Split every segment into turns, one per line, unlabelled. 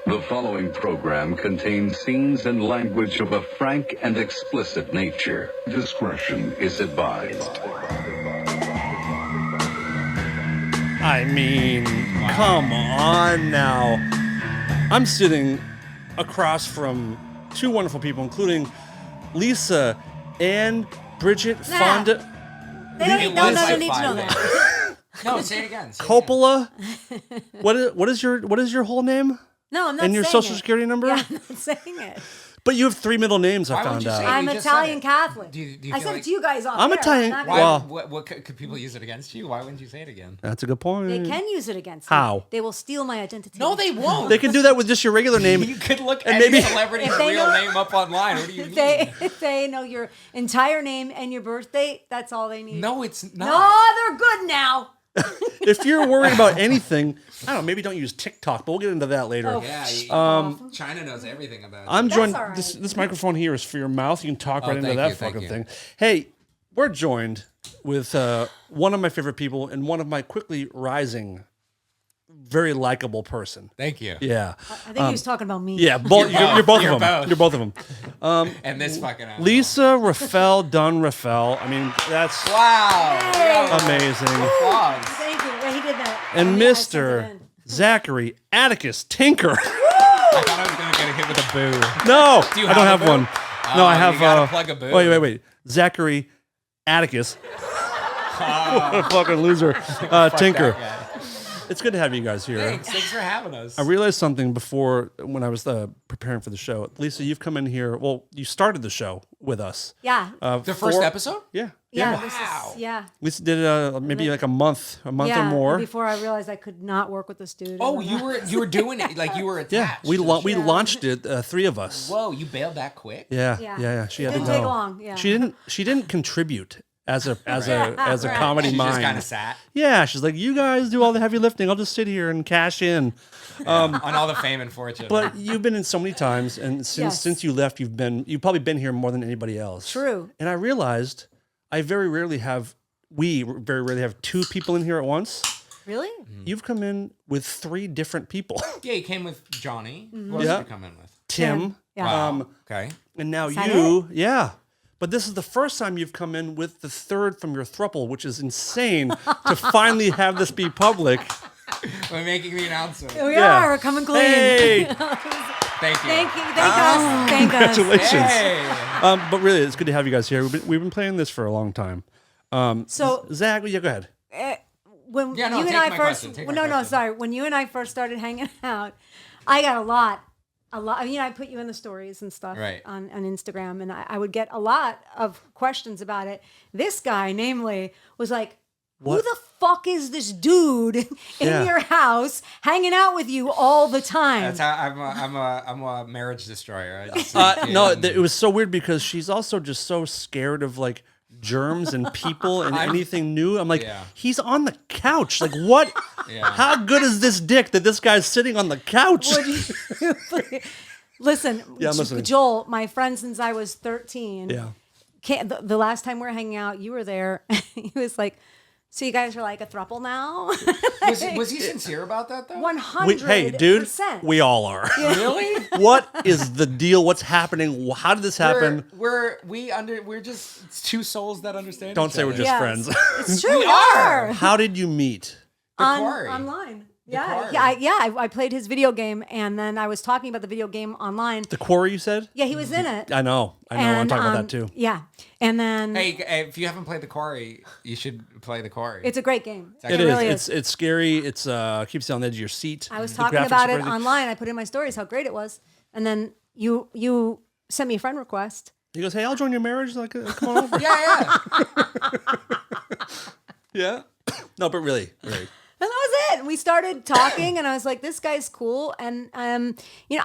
The following program contains scenes and language of a frank and explicit nature. Discretion is advised.
I mean, come on now. I'm sitting across from two wonderful people, including Lisa and Bridget Fonda.
They don't need to know that.
No, say it again.
Coppola. What is your whole name?
No, I'm not saying it.
And your social security number?
Yeah, I'm not saying it.
But you have 3 middle names, I found out.
I'm Italian Catholic.
Do you
I
feel
said
like-
it to you guys off
I'm
air.
Italian.
Not
Well-
What could people use it against you? Why wouldn't you say it again?
That's a good point.
They can use it against me.
How?
They will steal my identity.
No, they won't.
They can do that with just your regular name.
You could look
And
any
maybe-
celebrity's
If they
real
know-
name up online. What do you mean?
If they know your entire name and your birth date, that's all they need.
No, it's not.
No, they're good now.
If you're worried about anything, I don't know, maybe don't use TikTok, but we'll get into that later.
Oh,
Yeah, China knows everything about it.
I'm joined.
all right.
This microphone here is for your mouth. You can talk right into
thank
that
you, thank
fucking
you.
thing. Hey, we're joined with one of my favorite people and one of my quickly rising, very likable person.
Thank you.
Yeah,
I think he was talking about me.
yeah. Both, you're both
You're
of them.
both.
You're both of them.
And this fucking asshole.
Lisa Rieffel Rieffel. I mean, that's
Wow.
Hey.
amazing.
Applause.
Thank you. Well, he did that.
And
Yeah, I sent it
Mr.
in.
Zachary Atticus Tinker.
I thought I was going to get hit with a boo.
No,
Do you
I don't
have
have
a boo?
one. No, I
you
have.
gotta plug a boo.
Wait. Zachary Atticus. What a fucking loser. Tinker.
That guy.
It's good to have you guys here.
Thanks for having us.
I realized something before when I was preparing for the show. Lisa, you've come in here. Well, you started the show with us.
Yeah.
The first episode?
Yeah. This
Wow.
is, yeah.
Lisa did maybe like a month or more.
Before I realized I could not work with this dude.
Oh, you were doing it like you were attached.
Yeah, we
to the
we
show.
launched it. 3 of us.
Whoa, you bailed that quick?
Yeah. She had
It
to
didn't
go.
take long, yeah.
She didn't contribute as a comedy
She
mind.
just kind of sat
Yeah, she's like, you guys do all the heavy lifting. I'll just sit here and cash in.
on all the fame and fortune.
But you've been in so many times, and
Yes.
since you left, you've probably been here more than anybody else.
True.
And I realized we very rarely have 2 people in here at once.
Really?
You've come in with 3 different people.
yeah, you came with Johnny.
Mm-hmm.
Who else
Yeah.
did you come in with?
Tim.
Yeah.
Wow. Okay.
And now
that
you. Yeah. But this is the first time you've come in with the 3rd from your throuple, which is insane to finally have this be public.
We're making the announcement.
We
Yeah.
are. We're coming clean.
Hey!
Thank you.
Thank you. Thank us. Thank us.
Congratulations.
Hey.
But really, it's good to have you guys here. We've been playing this for a long time.
So
Zach, yeah, go ahead.
when
Yeah, no,
you and
take
I
my
first,
question, take my
no,
question.
sorry. When you and I first started hanging out, I got a lot. I mean, I put you in the stories and stuff
Right.
on Instagram, and I would get a lot of questions about it. This guy, namely, was like, "Who
What?
the fuck is this dude in
Yeah.
your house hanging out with you all the time?"
That's how I'm a marriage destroyer. I just,
No, it was so weird because she's also just so scared of like germs and people and anything new. I'm like,
Yeah.
he's on the couch. Like, what?
Yeah.
How good is this dick that this guy's sitting on the couch?
Would you- Listen,
Yeah, I'm listening.
Joel, my friend since I was 13.
Yeah.
The last time we were hanging out, you were there. He was like, "So you guys are like a throuple now?"
Was he sincere about that though?
100%.
Hey, dude, we all are.
Really?
What is the deal? What's happening? How did this happen?
We're just 2 souls that understand.
Don't
each
say we're
other.
just friends.
It's true.
We
We
are.
are.
How did you meet?
quarry.
Online.
The
Yeah,
quarry.
I played his video game, and then I was talking about the video game online.
The quarry, you said?
Yeah, he was in it.
I know. I'm talking about that too.
Yeah, and then
Hey, if you haven't played the Quarry, you should play the Quarry.
it's a great game.
It
It
is.
really
It's scary. It's keeps you on the edge of your seat.
I was
The
talking
graphics
about
are
it
crazy.
online. I put in my stories how great it was, and then you sent me a friend request.
He goes, "Hey, I'll join your marriage. Like, come on over."
yeah.
Yeah. No, but really.
And that was it. And we started talking, and I was like, "This guy's cool." And I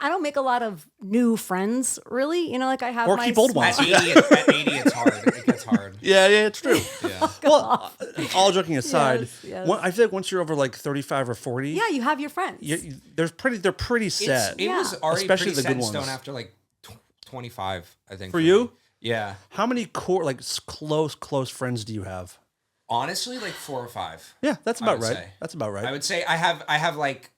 don't make a lot of new friends, really. Like I have
Or
my
keep old
small-
ones.
At 80, it's hard. It gets hard.
Yeah, it's true.
Yeah.
Well, all joking aside,
Yes.
I feel like once you're over like 35 or 40,
Yeah, you have your friends.
they're pretty set.
It was already
Especially
pretty
the
set
good
in stone
ones.
after like 25, I think.
For you?
me. Yeah.
How many close friends do you have?
Honestly, like 4 or 5.
Yeah, that's
I
about
would
right.
say.
That's about right.
I would say I have like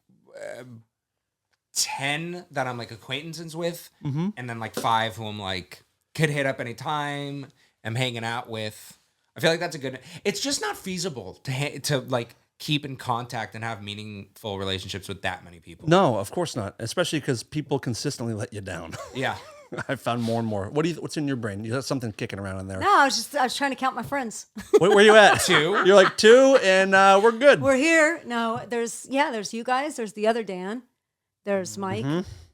10 that I'm like acquaintances with,
Mm-hmm.
and then like 5 who I'm like could hit up anytime. I'm hanging out with. I feel like that's a good. It's just not feasible to like keep in contact and have meaningful relationships with that many people.
No, of course not. Especially because people consistently let you down.
Yeah.
I've found more and more. What's in your brain? You have something kicking around in there.
No, I was trying to count my friends.
Where you at?
2?
You're like 2, and we're good.
We're here. No, there's you guys. There's the other Dan. There's Mike.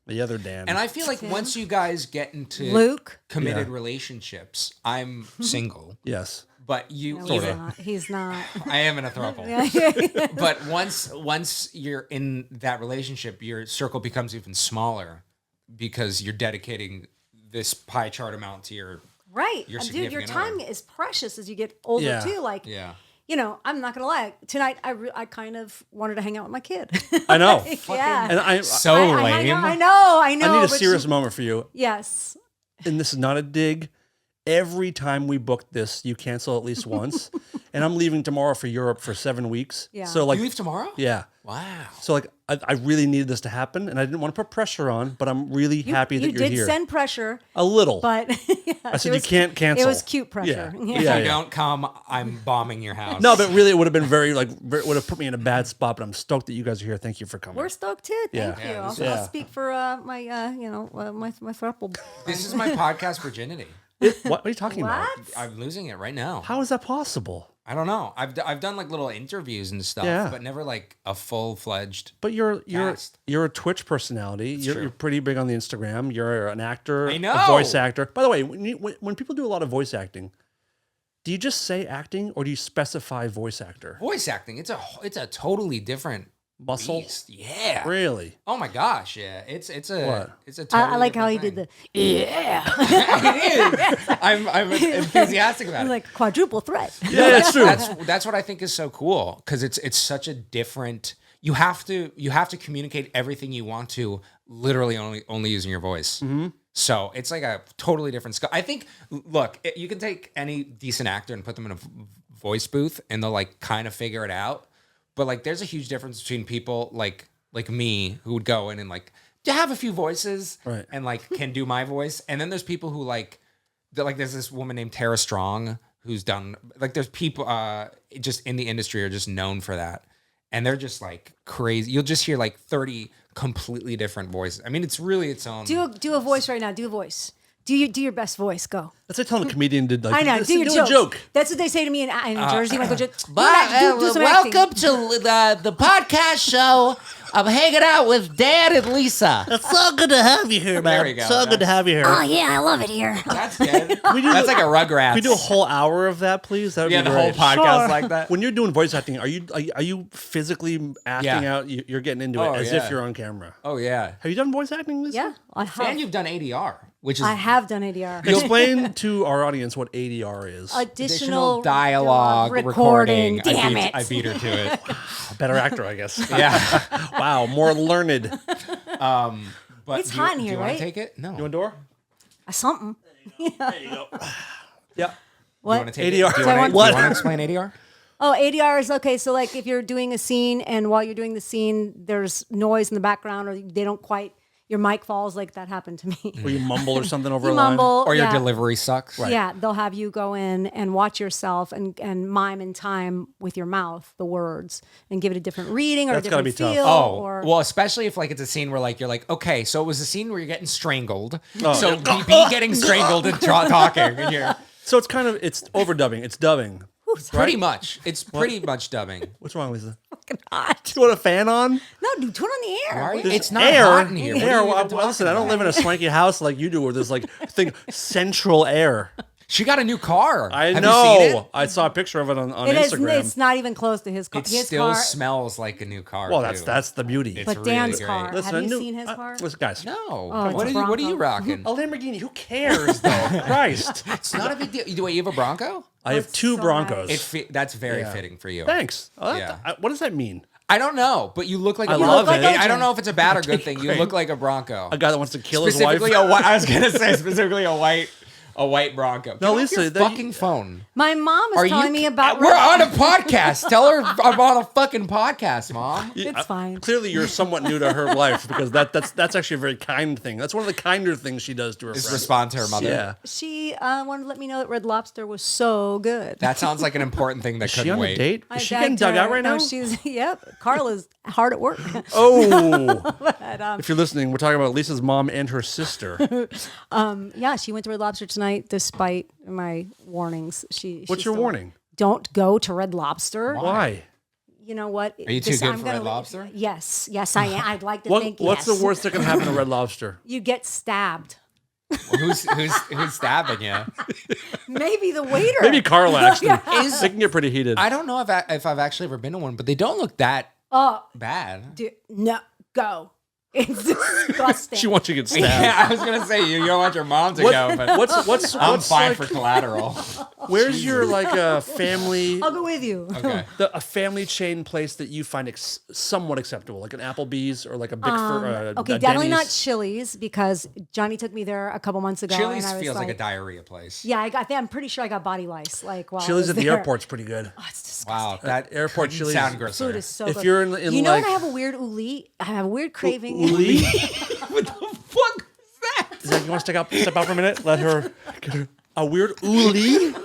The other Dan.
And I feel like once you guys get into
Luke.
committed relationships, I'm single,
Yes.
but you
No,
even
he's not.
I am in a throuple. But once you're in that relationship, your circle becomes even smaller because you're dedicating this pie chart amount to your
Right.
Your
And dude, your
significant
time
other.
is precious as you get older
Yeah.
too. Like,
yeah.
you know, I'm not gonna lie. Tonight, I kind of wanted to hang out with my kid.
I know.
Yeah.
And I
So lame.
I know.
I need a
but
serious moment for you.
Yes.
And this is not a dig. Every time we book this, you cancel at least once. And I'm leaving tomorrow for Europe for 7 weeks.
Yeah.
So like,
You leave tomorrow?
yeah.
Wow.
So like, I really needed this to happen, and I didn't want to put pressure on, but I'm really happy that
you
you're
did
here.
send pressure,
A little.
but
I said you can't cancel.
It was cute pressure.
Yeah.
If
Yeah,
you
yeah.
don't come, I'm bombing your house.
No, but really, it would have been would have put me in a bad spot. But I'm stoked that you guys are here. Thank you for coming.
We're stoked too. Thank
Yeah.
you.
Yeah, this
I'll
is-
speak for my my throuple.
This is my podcast virginity.
What are you talking about?
What?
I'm losing it right now.
How is that possible?
I don't know. I've done like little interviews and stuff,
Yeah.
but never like a full-fledged.
But you're
Cast.
a Twitch personality. You're
true.
pretty big on the Instagram. You're an actor,
I
a
know.
voice actor. By the way, when people do a lot of voice acting, do you just say acting or do you specify voice actor?
Voice acting, it's a totally different
Muscle?
beast. Yeah.
Really?
Oh my gosh, yeah. It's
What?
a totally
I like how he
different
did
thing. It is. I'm enthusiastic about
the
it.
like quadruple threat.
Yeah, that's true.
That's what I think is so cool because it's such a different. You have to communicate everything you want to literally only using your voice.
Mm-hmm.
So it's like a totally different skill. I think. Look, you can take any decent actor and put them in a voice booth, and they'll like kind of figure it out. But like, there's a huge difference between people like me who would go in and like to have a few voices,
Right.
and like can do my voice, and then there's people who there's this woman named Tara Strong who's done like there's people just in the industry are just known for that, and they're just like crazy. You'll just hear like 30 completely different voices. I mean, it's really its own.
Do a voice right now. Do a voice. Do your best voice. Go.
That's like telling a comedian to like.
I know.
"Listen,
Do your
a
jokes.
joke.
That's what they say to me in Jersey. When I go do some
Welcome
acting.
to the podcast show. I'm hanging out with Dan and Lisa. It's so good to have you here, man.
There we go.
So good to have you here.
Oh yeah, I love it here.
That's good. That's like a Rugrats.
Can we do a whole hour of that, please? That would
yeah,
be
the whole
great.
podcast
Sure.
like that.
When you're doing voice acting, are you physically acting
Yeah.
out? You're getting into
Oh,
it as
yeah.
if you're on camera.
Oh yeah,
Have you done voice acting, Lisa?
Yeah, I have.
and you've done ADR, which is
I have done ADR.
Explain to our audience what ADR is.
Additional
dialogue
recording. Damn it.
I beat her to it.
Better actor, I guess.
Yeah.
Wow, more learned.
But
It's
do you-
hot in
do
here,
you want
right?
to take it? No.
You want a door?
Something.
There you go. Yeah.
What?
You want to take
ADR.
it? Do you
So I
want
want-
to explain ADR?
Oh, ADR is okay. So like if you're doing a scene and while you're doing the scene, there's noise in the background or they don't quite, your mic falls, like that happened to me.
Or you mumble or something over
You
a line.
mumble.
Or your
yeah.
delivery sucks.
Yeah, they'll have you go in and watch yourself and mime in time with your mouth the words and give it a different reading or
That's
a
gotta
different
be tough.
feel.
Oh,
or,
well, especially if like it's a scene where like you're like, okay, so it was a scene where you're getting strangled.
Oh.
So be getting strangled and talking. And you're
So it's kind of, it's overdubbing. It's dubbing.
pretty much. It's pretty much dubbing.
What's wrong, Lisa?
hot.
You want a fan on?
No, dude, turn on the air.
Why are you-
What-
It's not
air.
hot in here. What
Air.
are you
Well,
even
listen, I
talking
don't live in a swanky house like you do where there's like central air.
She got a new car.
I
Have
know.
You seen it?
I saw a picture of it on
It is,
Instagram.
it's not even close to his car.
It
His
still
car,
smells like a new car.
well,
too.
that's the beauty.
It's
but
really
Dan's
great.
car.
Listen,
Have
I
you
knew-
seen his car?
Listen, guys.
No.
it's
What
a
are you
Bronco.
rocking?
A Lamborghini. Who cares, though? Christ.
It's not a big deal. Wait, you have a Bronco?
I have
It's
two
so
Broncos.
That's very
Yeah.
fitting for you.
Thanks. Oh,
Yeah.
what does that mean?
I don't know, but you look like
I
a
love
Bronco.
it.
I don't know if it's a bad or good thing. You
Great.
look like a Bronco.
A guy that wants to kill his wife.
Specifically a white. I was gonna say specifically a white A white Bronco.
No,
Get off
Lisa,
your
that-
fucking phone.
My mom is telling me about.
We're on a podcast. Tell her I'm on a fucking podcast, Mom.
It's fine.
Clearly, you're somewhat new to her life because that's actually a very kind thing. That's one of the kinder things she does to her
Is
friends.
respond to her mother.
Yeah.
She wanted to let me know that Red Lobster was so good.
That sounds like an important thing that
Is she
couldn't
on
wait.
a date?
I
Is she getting
begged
dug
her.
out right
No,
now?
she's Carla's hard at work.
Oh. If you're listening, we're talking about Lisa's mom and her sister.
Yeah, she went to Red Lobster tonight despite my warnings.
What's your warning?
Don't go to Red Lobster.
Why?
You know what?
Are you too good for Red Lobster?
Yes, I am. I'd like to think
What's
yes.
the worst that can happen to Red Lobster?
You get stabbed.
Who's stabbing you?
Maybe the waiter.
Maybe Carla, actually. They can get pretty heated.
I don't know if I've actually ever been to one, but they don't look that bad.
Dude, no, go. It's disgusting.
She wants you to get stabbed.
Yeah, I was gonna say you don't want your mom to go, but I'm fine
like,
for collateral.
Where's your like a family?
I'll go with you.
Okay.
A family chain place that you find somewhat acceptable, like an Applebee's or like a Big
Okay,
a
definitely not
Denny's?
Chili's because Johnny took me there a couple months ago.
Chili's
and I was
feels like a diarrhea place.
Yeah, I'm pretty sure I got body lice. Like while
Chili's
I was
at the
there.
airport's pretty good.
Oh, it's disgusting.
Wow, that
airport
couldn't
Chili's
sound grosser.
Food is so
If
good.
you're in
you know
like-
what? I have a weird uli. I have a weird craving.
Uli?
What the fuck is that?
Is that you want to step out for a minute? Let her get her a weird uli.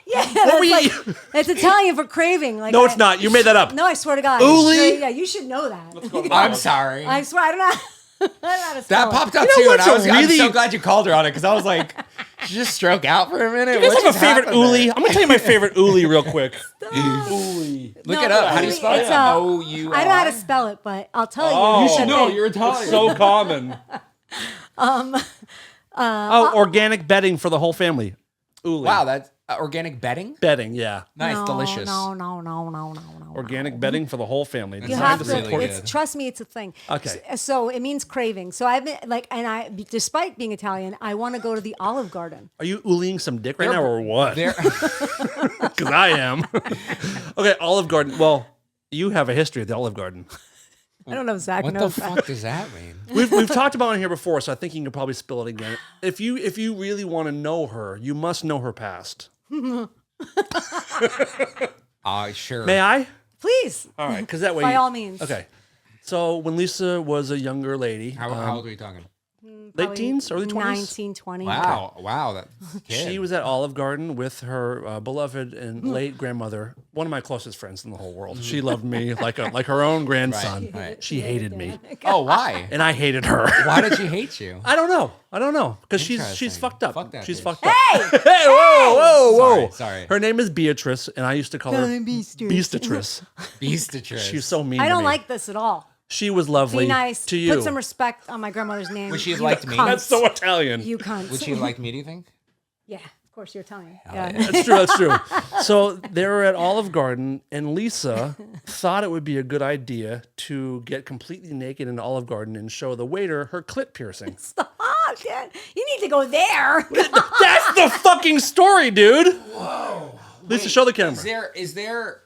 Yeah,
What were
that's
you?
like, it's Italian for craving. Like
No, it's not. You made that up.
No, I swear to God.
Uli?
Yeah, you should know that.
I'm sorry.
I swear, I don't know. I don't know how to spell
That
it.
popped up
You know
too, and
what's
I'm
really-
so glad you called her on it because I was like, did you just stroke out for a minute?
You guys
What
have a
just
favorite
happened
uli?
there?
I'm gonna tell you my favorite uli real quick. Uli.
Look
No,
it up. How do you
uli,
spell it?
it's,
O-U-L-I?
I don't know how to spell it, but I'll tell you.
Oh. You should
know, you're Italian.
So common. Organic bedding for the whole family. Uli.
Wow, that's organic bedding?
Bedding, yeah.
Nice,
No,
delicious.
No.
Organic bedding for the whole family.
You
Designed
have
to
to.
support.
really
It's,
good.
trust me, it's a thing.
Okay.
So it means craving. So I've been like, and I, despite being Italian, I want to go to the Olive Garden.
Are you uliing some dick right
They're-
now or what?
There,
Because I am. Okay, Olive Garden. Well, you have a history at the Olive Garden.
I don't know if Zach
what the
knows that.
fuck does that mean?
We've talked about it here before, so I think you can probably spill it again. If you really want to know her, you must know her past.
Sure.
May I?
Please.
All right, because that way.
By all means.
Okay. So when Lisa was a younger lady,
How old are you talking?
late teens, early 20s,
19, 20.
Wow, that kid.
she was at Olive Garden with her beloved and late grandmother, one of my closest friends in the whole world. She loved me like her own grandson.
Right.
She hated me,
Oh, why?
and I hated her.
Why did she hate you?
I don't know because she's
Interesting.
fucked up.
Fuck that
She's
bitch.
fucked up. Hey, whoa.
Sorry.
Her name is Beatrice, and I used to call her Beastatrice.
Beastatrice.
She was so mean.
I
to
don't
me.
like this at all.
She was lovely.
Be nice.
to you.
Put some respect on my grandmother's name.
Would she have
You
liked me?
cunts.
That's so Italian.
You cunts.
Would she have liked me, do you think?
Yeah, of course you're Italian. Yeah.
That's true. So they were at Olive Garden, and Lisa thought it would be a good idea to get completely naked in Olive Garden and show the waiter her clit piercing.
Stop, Dad. You need to go there.
That's the fucking story, dude. Whoa. Lisa, show the camera.
Is there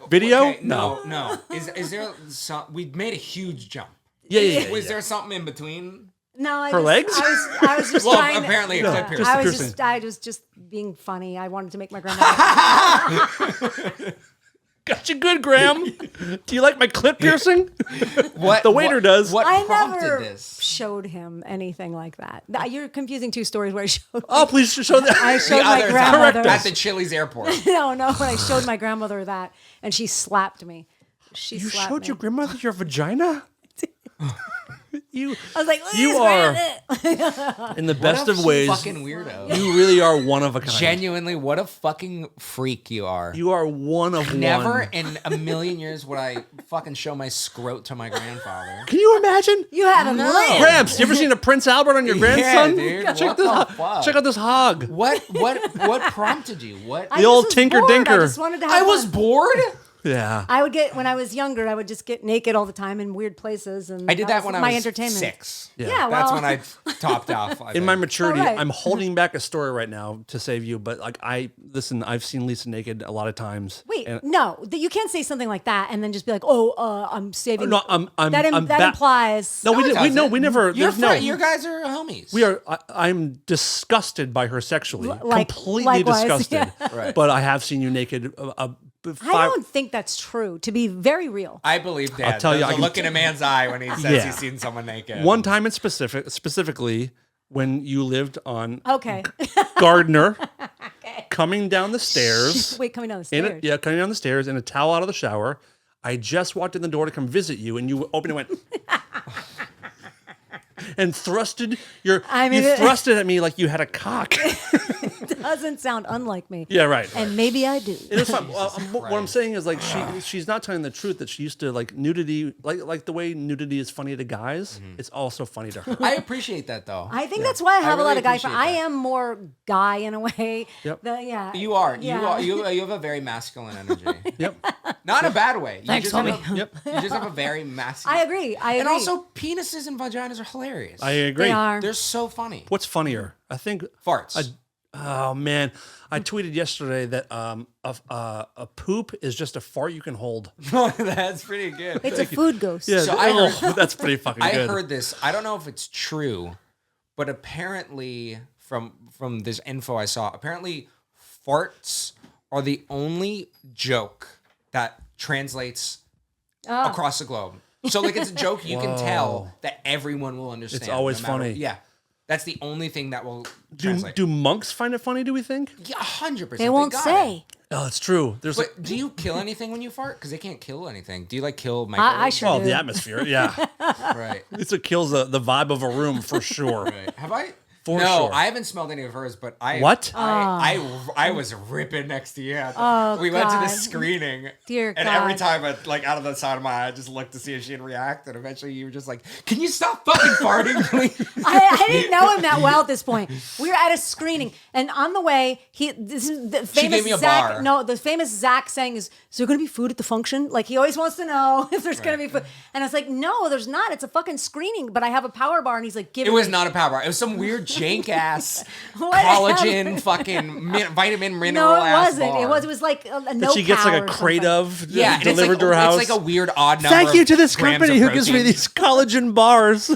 Video?
Okay, no. Is there some? We made a huge jump.
Yeah.
Was there something in between?
No,
Her legs?
I was just
Well,
trying.
apparently a
to,
clit piercing.
I was just being funny. I wanted to make my grandmother.
Got you good, Graham. Do you like my clit piercing?
What
The waiter does.
What
I
prompted
never
this?
showed him anything like that. You're confusing two stories. Where I showed.
Oh, please show that.
I showed
The
my
other
grandmother.
time at the Chili's airport.
No, when I showed my grandmother that, and she slapped me. She
You
slapped
showed
me.
your grandmother your vagina? You
I was like,
You are in the best of ways.
Fucking weirdo.
You really are one of a kind.
Genuinely, what a fucking freak you are.
You are one of
Never
one.
in a million years would I fucking show my scrot to my grandfather.
Can you imagine?
You haven't lived.
Gramps, you ever seen a Prince Albert on your grandson?
dude,
Check
what
this.
the fuck?
Check out this hog.
What prompted you? What?
I
The
just
old
was
Tinker
bored.
Dinker.
I just wanted to have
I was
fun.
bored.
Yeah.
I would get when I was younger. I would just get naked all the time in weird places, and
I did that
was
when
my
I was
entertainment.
6.
Yeah,
That's
well,
when I topped off. I
In
think.
my maturity,
All right.
I'm holding back a story right now to save you. But like, I've seen Lisa naked a lot of times.
wait,
and-
no, you can't say something like that and then just be like, "Oh, I'm saving."
No, I'm
that implies.
No, we
it
did.
doesn't.
We never.
Your
there's no.
you guys are homies.
We are. I'm disgusted by her sexually. Completely
likewise,
disgusted.
yeah.
Right.
But I have seen you naked.
I don't think that's true. To be very real.
I believe Dad.
I'll tell you,
There's
I
a
can
look in a man's eye when he says
Yeah.
he's seen someone naked.
One time in specifically when you lived on
Okay.
Gardner, coming down the stairs.
Wait, coming down the
in
stairs.
coming down the stairs in a towel out of the shower. I just walked in the door to come visit you, and you opened and went. And thrusted you thrusted at me like you had a cock.
Doesn't sound unlike me.
Yeah, right.
And maybe I do.
It is fun. Well, what I'm saying is like she's not telling the truth that she used to like nudity, like the way nudity is funny to guys. It's also funny to her.
I appreciate that though.
I think that's why I have a
really
lot of guy friends.
appreciate
I
that.
am more guy in a way.
Yep.
Yeah.
You are.
Yeah.
You have a very masculine energy.
Yep.
Not in a bad way. You
Thanks,
just have
homie.
Yep.
You just have a very masculine.
I agree.
And also, penises and vaginas are hilarious.
I agree.
They are.
They're so funny.
What's funnier? I think.
Farts.
Oh man, I tweeted yesterday that a poop is just a fart you can hold.
That's pretty good.
It's a food ghost.
Yeah,
So I heard-
that's pretty fucking
I
good.
heard this. I don't know if it's true, but apparently from this info I saw, apparently farts are the only joke that translates across the globe. So like it's a joke you can tell that everyone will understand.
It's always
no matter-
funny.
Yeah. That's the only thing that will
do
translate.
do monks find it funny? Do we think?
Yeah, 100%.
They won't
got
say.
it.
Oh, it's true. There's
But do you kill anything when you fart? Because they can't kill anything. Do you like kill microwaves?
I sure
well,
do.
the atmosphere. Yeah,
Right.
it's what kills the vibe of a room for sure.
Right. Have I?
For
no,
sure.
I haven't smelled any of hers, but I
What?
I was ripping next to you.
Oh,
We went to the
God.
screening.
Dear
and
God.
every time I like out of the side of my eye, I just looked to see if she'd react, and eventually you were just like, "Can you stop fucking farting, please?"
I didn't know him that well at this point. We were at a screening, and on the way, this is the famous
gave me a
Zach.
bar.
No, the famous Zach saying is there going to be food at the function? Like he always wants to know if there's going to be food. And I was like, no, there's not. It's a fucking screening. But I have a power bar, and he's like, give
It was not a power bar. It was some weird jank ass
Whatever.
collagen fucking vitamin mineral.
No, it
ass
wasn't.
bar.
It was like a no.
That she gets like a
power or
crate
something.
of
Yeah, and it's
delivered
like,
to her house.
It's like a weird odd number.
Thank you
of
to this
grams
company
of
who gives me
protein.
these collagen bars.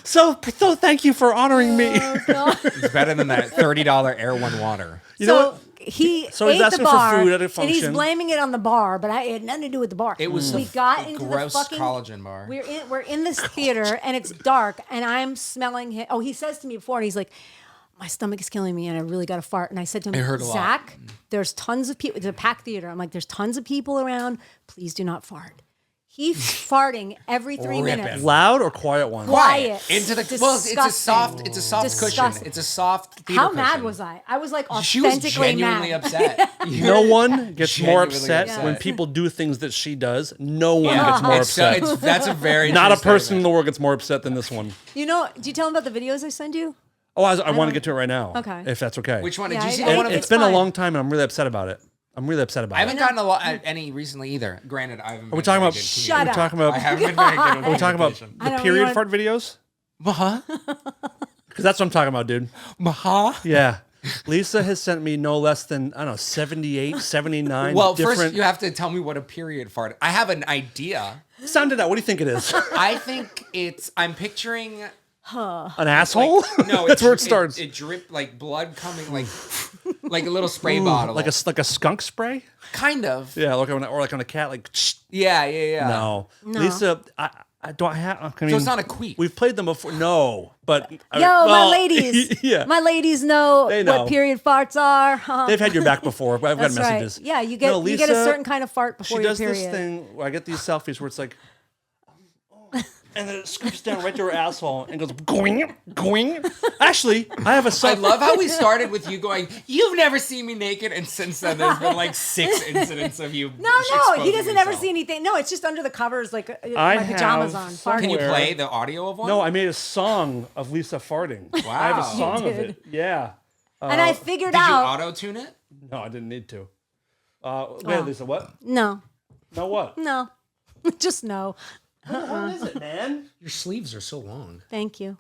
so thank you for honoring me.
It's better than that $30 Air One water.
You know
So
what?
he
So he's
ate
asking
the
for
bar,
food at a
and he's
function.
blaming it on the bar, but it had nothing to do with the bar.
It was
we
a
got into
gross
the fucking
collagen bar.
We're in this theater, and it's dark, and I'm smelling him. Oh, he says to me before, and he's like, "My stomach is killing me, and I really got to fart." And I said to him,
hurt a lot.
"Zach, there's tons of people. It's a packed theater. I'm like, there's tons of people around. Please do not fart." He's farting every 3
Ripping.
minutes.
Loud or quiet one?
Quiet.
Into the
Disgusting.
well, it's a soft cushion.
Disgusting.
It's a soft theater
How mad
cushion.
was I? I was like
She was
authentically
genuinely
mad.
upset.
No one gets more
Genuinely
upset
upset.
when people do things that she does. No one
Yeah,
gets more
it's so-
upset.
that's a very
Not a
true
person in
statement.
the world gets more upset than this one.
You know, do you tell him about the videos I send you?
Oh, I want to get to it right now.
Okay.
If that's okay.
Which one
Yeah,
did you see?
I-
The
I-
one of
It's
the,
been a
fine.
long time, and I'm really upset about it. I'm really upset about
I
it.
haven't gotten a lot any recently either. Granted, I haven't.
Are we talking about?
Shut
We're
up.
talking
I
about.
haven't been very good.
Are we talking about
I
the
don't
period
wanna-
fart videos?
Maha?
Because that's what I'm talking about, dude.
Maha?
Yeah. Lisa has sent me no less than, I don't know, 78, 79
Well,
different.
first you have to tell me what a period fart. I have an idea.
Sound it out. What do you think it is?
I think I'm picturing
An asshole?
no,
That's where it starts.
It dripped like blood coming like a little spray bottle.
like a skunk spray?
kind of.
Yeah, or like on a cat, like,
Yeah.
no. Lisa, I don't have, I mean.
So it's not a queef.
We've played them before. No, but.
Yo, my ladies.
Yeah.
My ladies know,
They know.
what period farts are.
They've had your back before. I've got
That's
messages.
right. Yeah, you get
No,
you get a
Lisa,
certain kind of fart before
She
your
does
period.
this thing where I get these selfies where it's like, and then it scoops down right to her asshole and goes going, going. Actually, I have a
I
selfie.
love how we started with you going, "You've never seen me naked," and since then there's been like 6 incidents of you.
No, he
exposing
doesn't ever
yourself.
see anything. No, it's just under the covers, like
I
my pajamas
have
on.
some-
Farting.
Can you
Where-
play the audio of one?
No, I made a song of Lisa farting.
Wow.
I have a song
You
of
did.
it. Yeah.
And I figured
Did you
out.
auto tune it?
No, I didn't need to. Wait, Lisa, what?
No.
No, what?
No. Just no.
What is it, man?
Your sleeves are so long.
Thank you.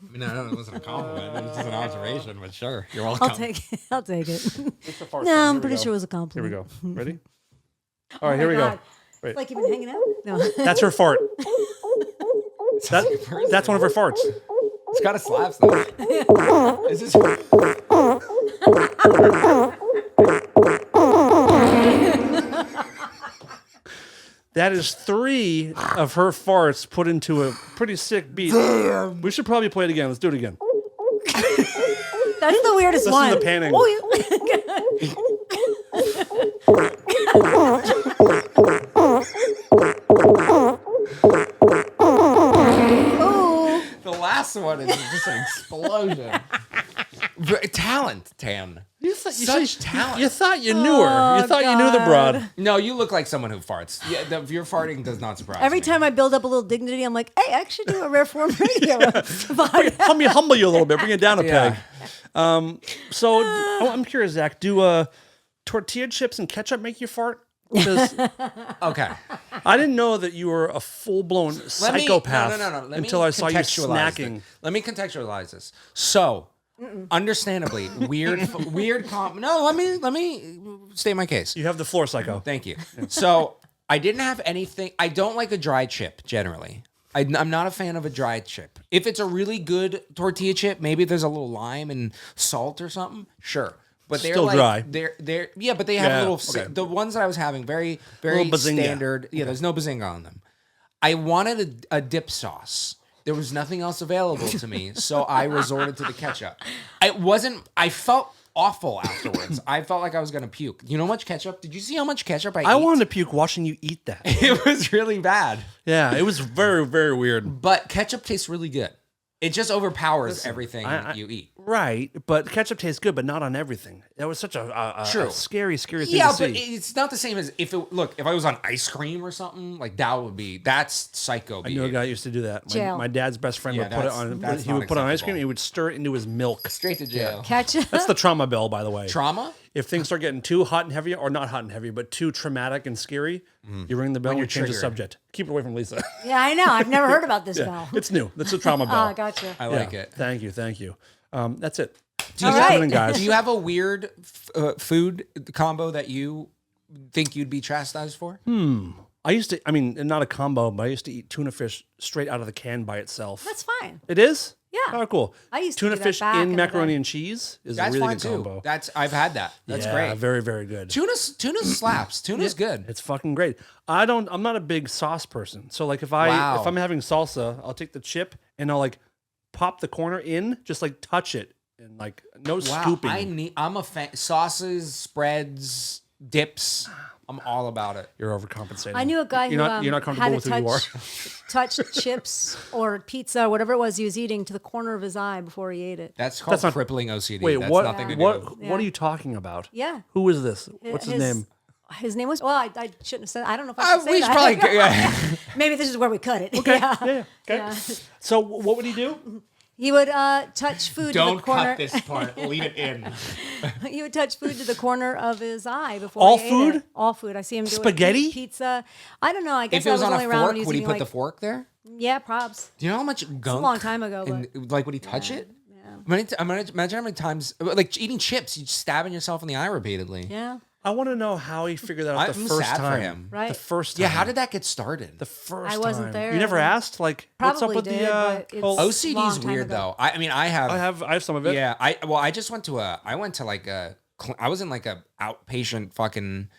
I mean, I know it wasn't a compliment. It was just an observation, but sure. You're welcome.
I'll take it. I'll take it.
It's a fart
No,
song.
I'm
Here we
pretty
go.
sure it was a
Here we
compliment.
go. Ready? All right, here we
God.
go. Wait.
Like you've been hanging out? No.
That's her fart. That's one of her farts.
It's got a slaps though. Is this?
That is 3 of her farts put into a pretty sick beat. Damn. We should probably play it again. Let's do it again.
That's the weirdest
Listen
one.
to the panning.
Oh.
The last one is just an explosion. Talent, Tan. Such talent.
You thought you knew her. You thought you knew the broad.
No, you look like someone who farts. Yeah, your farting does not surprise
Every
me.
time I build up a little dignity, I'm like, hey, I actually do a rare form radio.
Let me humble you a little bit. Bring it down a
Yeah.
peg. So I'm curious, Zach. Do tortilla chips and ketchup make you fart? Because
Okay.
I didn't know that you were a full-blown psychopath
No. Let
until
me
I saw you
contextualize
snacking.
this. Let me contextualize this. So, understandably, weird. No, let me state my case.
You have the floor, psycho.
Thank you. So, I didn't have anything. I don't like a dry chip generally. I'm not a fan of a dry chip. If it's a really good tortilla chip, maybe there's a little lime and salt or something. Sure. But they're
Still
like,
dry.
They're yeah, but they have
Yeah,
a little.
okay.
The ones that I was having very
Little bazinga.
standard. Yeah, there's no bazinga on them. I wanted a dip sauce. There was nothing else available to me, so I resorted to the ketchup. I felt awful afterwards. I felt like I was gonna puke. You know how much ketchup? Did you see how much ketchup I ate?
I wanted to puke watching you eat that.
It was really bad.
Yeah, it was very, very weird.
But ketchup tastes really good. It just overpowers everything you eat.
Right, but ketchup tastes good, but not on everything. That was such a scary thing
Yeah,
to see.
but it's not the same as if I was on ice cream or something, like that's psycho.
I knew a guy who used to do that.
Jail.
My dad's best friend
Yeah,
would put it on.
that's
He would put on ice cream.
unacceptable.
He would stir it into his milk.
Straight to jail.
Ketchup.
That's the trauma bell, by the way.
Trauma?
If things start getting too hot and heavy, or not hot and heavy, but too traumatic and scary, you ring the bell and
you're
you change the
triggered.
subject. Keep it away from Lisa.
Yeah, I know. I've never heard about this bell.
It's new. That's a trauma bell.
Ah, gotcha.
I like it.
Thank you. That's it.
Do you,
All right.
Gentlemen, guys.
do you have a weird food combo that you think you'd be chastised for?
I used to, not a combo, but I used to eat tuna fish straight out of the can by itself.
That's fine.
It is?
Yeah.
Oh, cool.
I used to
tuna
do that
fish
back in
in
the
macaroni
day.
and cheese is
That's
a really
fine
good
too.
combo.
I've had that. That's
Yeah,
great.
Very, very good.
Tuna slaps. Tuna's good.
It's fucking great. I'm not a big sauce person. So like if
Wow.
I'm having salsa, I'll take the chip and I'll like pop the corner in, just like touch it and like no scooping.
I'm a fan. Sauces, spreads, dips. I'm all about it.
You're overcompensating.
I knew a guy
You're not
who
comfortable
had
with
to
who you are.
touch chips or pizza, whatever it was he was eating, to the corner of his eye before he ate it.
That's called
That's not-
crippling OCD.
Wait,
That's
what?
nothing to do
What?
with-
What are you talking about?
Yeah.
Who is this? What's his name?
His name was, well, I shouldn't have said, I don't know if I should say
we should
that.
probably. Yeah.
Maybe this is where we cut it.
Okay.
Yeah.
Yeah. Okay.
Yeah.
So what would he do?
He would touch food to
Don't
the corner.
cut this part. Leave it in.
He would touch food to the corner of his eye before
All
he ate
food?
it. All food. I see him do
Spaghetti?
it. Pizza. I don't know. I guess
If it was
I
on
was only
a
around when
fork,
he was
would he
eating,
put
like,
the fork there?
Yeah, probs.
Do you know how much gunk?
a long time ago,
And like, would he touch it? Imagine how many times, like eating chips, you just stabbing yourself in the eye repeatedly.
Yeah.
I want to know how he figured that out the
I'm
first
sad for
time.
him.
Right.
The first time.
Yeah, how did that get started?
the first
I wasn't
time.
there.
You never asked? Like, what's up
Probably
with
did,
the
but it's-
whole
OC
OCD's
long time
weird
ago.
though. I
I have some of it.
Yeah, I just went to I was in like a outpatient fucking.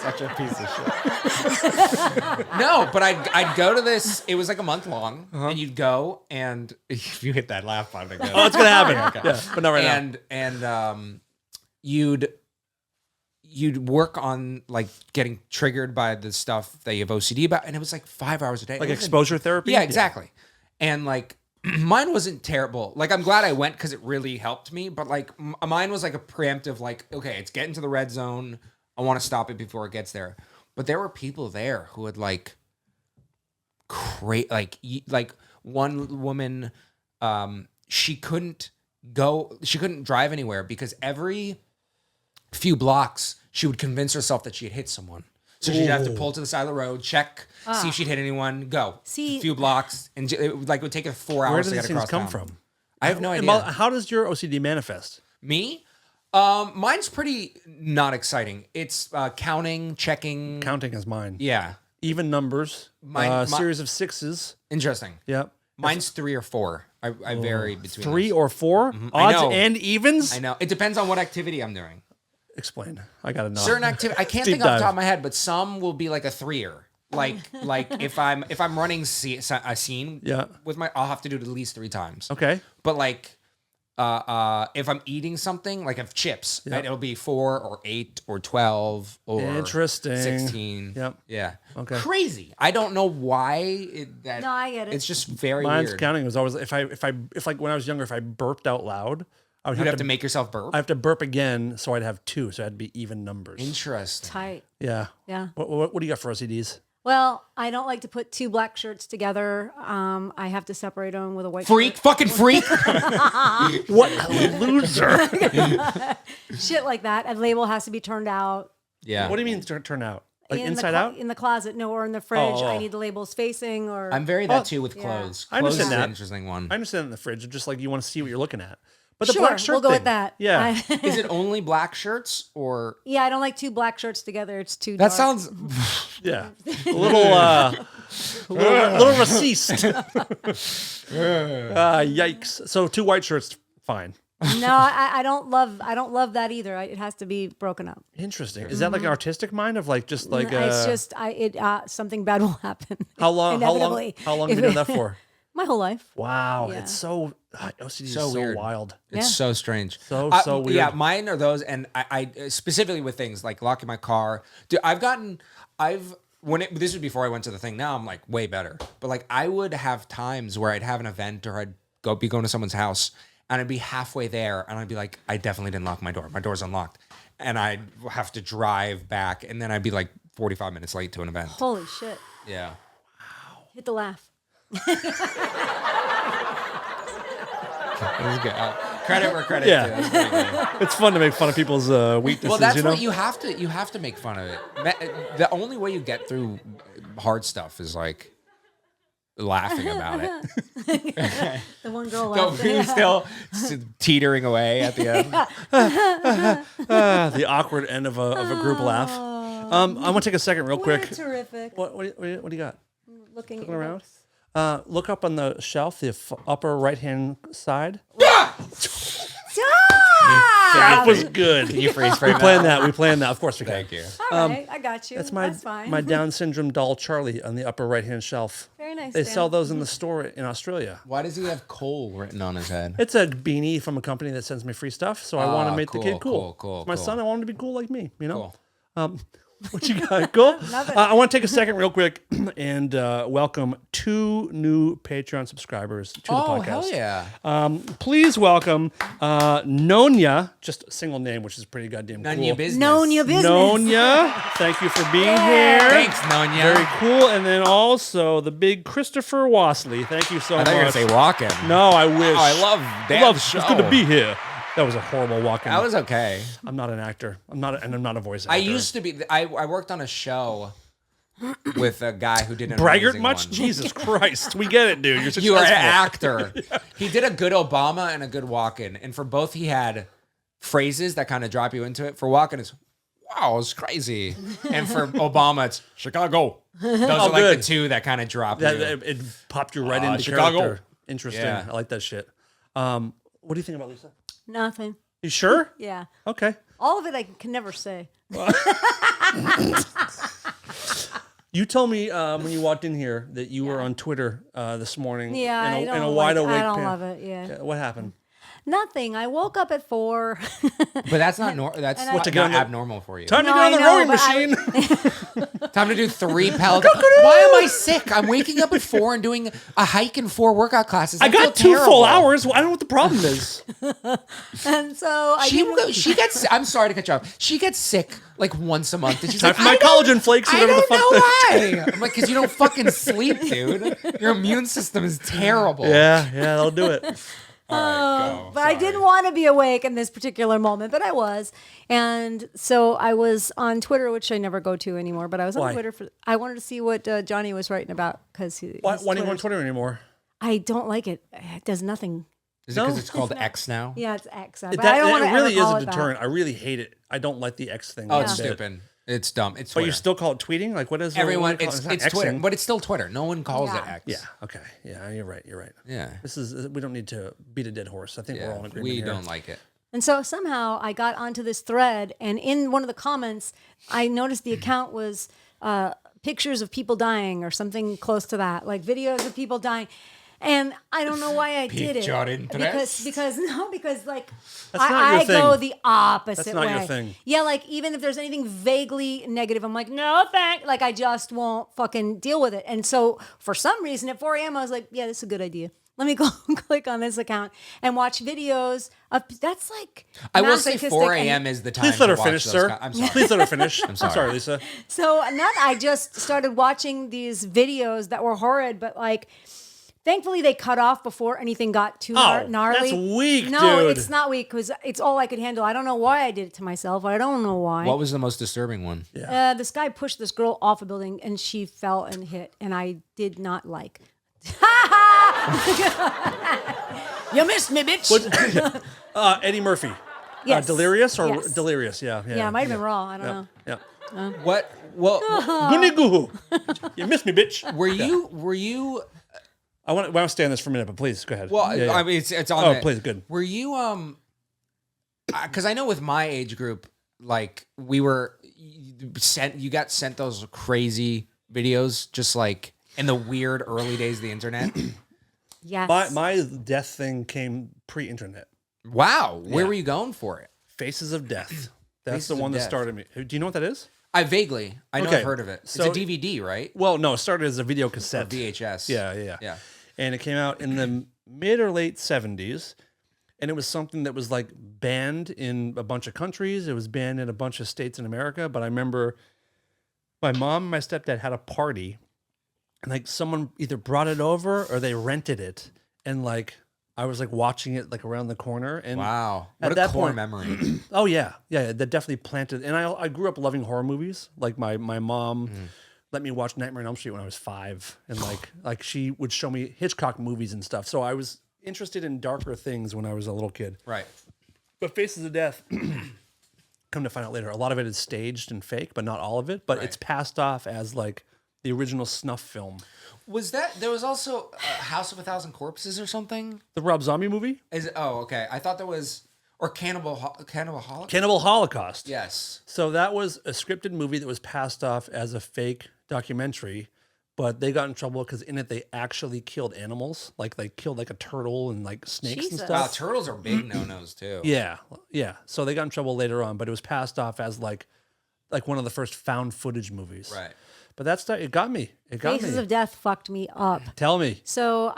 Such a piece of shit. No, but I'd go to this. It was like a month long, and you'd go, and if you hit that laugh button, again,
Oh, it's gonna happen. Yeah, but not right now.
and you'd work on like getting triggered by the stuff that you have OCD about, and it was like 5 hours a day.
Like
It was
exposure therapy.
yeah, exactly. And like mine wasn't terrible. Like I'm glad I went because it really helped me. But like mine was like a preemptive. Like okay, it's getting to the red zone. I want to stop it before it gets there. But there were people there who had like like one woman. She couldn't drive anywhere because every few blocks, she would convince herself that she had hit someone. So she'd have to pull to the side of the road, check, see if she'd hit anyone, go.
See-
a few blocks, and it would take her 4 hours
Where
to
do
get
these things
across
come
town.
from?
I have no idea.
How does your OCD manifest?
Me? Mine's pretty not exciting. It's counting, checking.
Counting is mine.
Yeah.
Even numbers. Series of sixes.
Interesting.
Yep.
Mine's 3 or 4. I vary between
3
those.
or 4
I
odds
know.
and evens.
I know. It depends on what activity I'm doing.
Explain. I gotta know.
Certain activity I can't
Deep
think off the
dive.
top of my head, but some will be like a 3-er. Like if I'm running a scene
Yeah.
with I'll have to do it at least 3 times.
Okay.
But like if I'm eating something, like if chips,
Yep.
it'll be 4 or 8 or 12 or
Interesting.
16.
Yep.
Yeah.
Okay.
Crazy. I don't know why
No, I get it.
It's just very
Mine's
weird.
counting was always if like when I was younger, if I burped out loud, I would
You'd have to make yourself burp.
I have to burp again, so I'd have 2, so it had to be even numbers.
Interesting.
Tight.
Yeah.
Yeah.
What do you got for OCDs?
Well, I don't like to put 2 black shirts together. I have to separate them with a white
Freak, fucking freak.
What a loser!
shirt. Shit like that. A label has to be turned out.
Yeah.
What do you mean turn out? Like
in the
inside out?
in the closet, no, or in the fridge.
Oh.
I need the labels facing, or
I'm very that too with clothes.
I
Clothes
understand
is
that.
an interesting one.
I understand in the fridge, just like you want to see what you're looking at. But the
sure,
black shirt
we'll go
thing,
with that.
Yeah.
Is it only black shirts or
Yeah, I don't like 2 black shirts together. It's too
that
dark.
sounds
Yeah. A little racist. Yikes. So 2 white shirts, fine.
No, I don't love that either. It has to be broken up.
Interesting. Is that like an artistic mind of like just like
It's just something bad will happen.
how long
Inevitably.
how long have you done that for?
My whole life.
Wow.
Yeah.
It's so OCD is
So
so
weird.
wild.
it's
Yeah.
so strange.
So weird.
Yeah, mine are those, and I specifically with things like locking my car. Dude, this was before I went to the thing. Now I'm like way better. But like I would have times where I'd have an event or I'd be going to someone's house and I'd be halfway there and I'd be like, I definitely didn't lock my door. My door's unlocked. And I'd have to drive back and then I'd be like 45 minutes late to an event.
Holy shit.
Yeah.
Hit the laugh.
That was good. Credit where credit
Yeah.
due. That's pretty good.
It's fun to make fun of people's weaknesses,
Well, that's
you know?
what you have to make fun of it. The only way you get through hard stuff is like laughing about it.
The one girl
So
laughed.
you're still teetering away at the end.
The awkward end of a group laugh. I want to take a second real
We're
quick.
terrific.
What do you got?
Looking
Around? Look up on the shelf, the upper right-hand side. That was good.
Can you freeze frame
We planned that. We planned that. Of course we can.
Thank you.
All right, I got you.
That's
That's fine.
my Down syndrome doll Charlie on the upper right-hand shelf.
Very nice.
They
Dan.
sell those in the store in Australia.
Why does he have coal written on his head?
It's a beanie from a company that sends me free stuff, so I want to make the kid cool.
cool,
It's my
cool.
son, I want him to be cool like me, you know?
Cool.
What you got? Cool.
Nothing.
I want to take a second real quick and welcome 2 new Patreon subscribers to the podcast.
hell yeah.
Please welcome Nonya, just a single name, which is pretty goddamn
None
cool.
your business.
Known your business.
Nonya, thank you for being here.
Thanks, Nonya.
Very cool. And then also the big Christopher Wasley. Thank you so
I
much.
thought you were going to say walking.
No, I wish.
Oh, I love Dan's show.
It's good to be here. That was a horrible walk-in.
That was okay.
I'm not an actor. I'm not a voice actor.
I used to be. I worked on a show with a guy who did an
Braggart
amazing
much?
one.
Jesus Christ. We get it, dude. You're successful.
You are an actor. He did a good Obama and a good walk-in, and for both he had phrases that kind of drop you into it. For walk-in, it's wow, it's crazy, and for Obama, it's Chicago. Those are like
good.
the 2 that kind of drop you.
It popped you right into
Chicago.
character. Interesting.
Yeah.
I like that shit. What do you think about Lisa?
Nothing.
You sure?
Yeah.
Okay.
All of it I can never say.
You told me when you walked in here that you were on Twitter this morning.
Yeah,
in
I
a
don't
wide
like,
awake.
I don't
pan-
love it. Yeah.
What happened?
Nothing. I woke up at 4.
But that's not that's
And I-
not,
to get on the-
abnormal for you.
Time
No,
to get on
I
the
know,
rowing
but
machine.
Time to do 3 pellets. Why am I sick? I'm waking up at 4 and doing a hike and 4 workout classes.
I got 2
feel
full
terrible.
hours. I don't know what the problem is.
And so I didn't-
She gets. I'm sorry to cut you off. She gets sick like once a month. And she's
Time
like,
for my
I don't-
collagen flakes.
I
Whatever the
don't
fuck.
know why. I'm like, because you don't fucking sleep, dude. Your immune system is terrible.
Yeah, that'll do it.
Go.
But I didn't want to be awake in this particular moment, but I was. And so I was on Twitter, which I never go to anymore, but I was on
Why?
Twitter I wanted to see what Johnny was writing about because
Why do you want Twitter anymore?
I don't like it. It does nothing.
Is it because it's called X now?
Yeah, it's X. But I don't want to
It really is
call
a
it that.
deterrent. I really hate it. I don't like the X thing.
Oh,
one
it's
bit.
stupid. It's dumb. It's
But
Twitter.
you still call it tweeting? Like, what is it?
Everyone,
What do you call it?
it's
not
Twitter,
Xing.
but it's still Twitter. No one calls it
Yeah.
X.
Yeah. Okay. Yeah, you're right. You're right.
Yeah.
We don't need to beat a dead horse. I think we're all in agreement
We
here.
don't like it.
And so somehow I got onto this thread, and in one of the comments, I noticed the account was pictures of people dying or something close to that, like videos of people dying. And I don't know why I did it.
Picture interest?
Because like
That's not
I
your thing.
go the opposite
That's not
way.
your thing.
Yeah, like even if there's anything vaguely negative, I'm like, no thank. Like I just won't fucking deal with it. And so for some reason at 4 a.m. I was like, yeah, this is a good idea. Let me go click on this account and watch videos of that's like
I will say
masochistic
4
and-
a.m. is the time
Please let
to
her
watch
finish,
those
sir.
I'm sorry.
Please let her finish. I'm
sorry.
sorry, Lisa.
So I just started watching these videos that were horrid, but like thankfully they cut off before anything got too
Oh,
gnarly.
that's weak,
No,
dude.
it's not weak because it's all I could handle. I don't know why I did it to myself. I don't know why.
What was the most disturbing one?
This guy pushed this girl off a building and she fell and hit, and I did not like. You missed me, bitch.
Eddie Murphy.
Yes.
Delirious or
Yes.
Delirious? Yeah.
Yeah, it might have been raw. I don't know.
Yeah.
What? Well,
Goony goo. You missed me, bitch.
were you?
I want to stay on this for a minute, but please go ahead.
Well,
Yeah, yeah.
I mean, it's on.
Oh,
it.
please, good.
Were you? Because I know with my age group, like we were sent. You got sent those crazy videos, just like in the weird early days of the internet.
Yes.
My death thing came pre-internet.
Wow, where
Yeah.
were you going for it?
Faces of Death. That's
Faces
the
of
one that
Death.
started me. Do you know what that is?
I know
Okay,
I've heard of it.
so-
it's a DVD, right?
Well, no, it started as a video
Or
cassette.
VHS.
Yeah. And it came out in the mid or late 70s. And it was something that was like banned in a bunch of countries. It was banned in a bunch of states in America. But I remember my mom and my stepdad had a party. And like someone either brought it over or they rented it. And like I was like watching it like around the corner. And
Wow,
At
what a
that
core
point-
memory.
oh yeah, that definitely planted. And I grew up loving horror movies. Like my mom let me watch Nightmare on Elm Street when I was 5, and like she would show me Hitchcock movies and stuff. So I was interested in darker things when I was a little kid.
Right.
But Faces of Death, come to find out later, a lot of it is staged and fake, but not all of it. But
Right.
it's passed off as like the original snuff film.
Was that there was also House of a Thousand Corpses or something?
The Rob Zombie movie,
Okay. I thought there was Cannibal Holocaust.
Cannibal Holocaust.
Yes.
So that was a scripted movie that was passed off as a fake documentary, but they got in trouble because in it they actually killed animals, like they killed like a turtle and like snakes
Jesus.
and
Wow,
stuff.
turtles are big no-nos too.
Yeah. So they got in trouble later on, but it was passed off as like one of the first found footage movies.
Right.
But it got me. It got
Faces
me.
of Death fucked me up.
Tell me.
So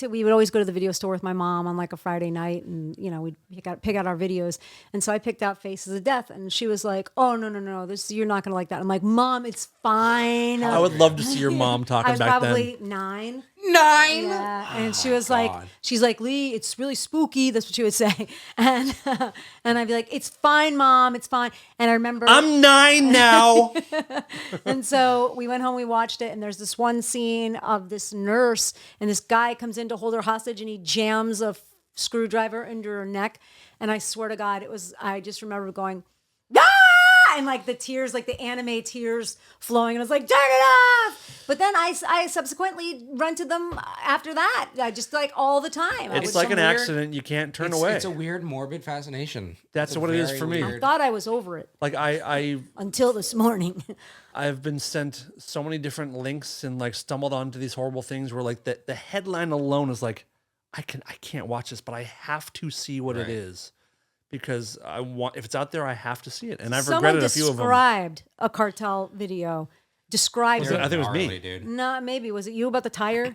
we would always go to the video store with my mom on like a Friday night, and we'd pick out our videos. And so I picked out Faces of Death, and she was like, "Oh no, you're not gonna like that." I'm like, "Mom, it's fine."
I would love to see your mom
I
talking
was
back
probably
then.
9.
9.
Yeah, and she was
God.
she's like, "Lee, it's really spooky." That's what she would say, and I'd be like, "It's fine, Mom, it's fine." And I remember
I'm 9 now.
And so we went home, we watched it, and there's this one scene of this nurse, and this guy comes in to hold her hostage, and he jams a screwdriver into her neck. And I swear to God, I just remember going, ah! And like the tears, like the anime tears flowing, and I was like, turn it off. But then I subsequently rented them after that. I just like all the time.
It's like an accident you can't turn away.
It's a weird morbid fascination.
That's
It's a
what it is
very
for me.
I
weird-
thought I was over it
Like
until this morning.
I've been sent so many different links and like stumbled onto these horrible things where like the headline alone is like, I can't watch this, but I have to see what it
Right.
is because if it's out there, I have to see it. And I've
Someone
regretted a few of them.
described a cartel video. Described
I
it.
think it was me.
Gnarly, dude.
No, maybe was it you about the tire?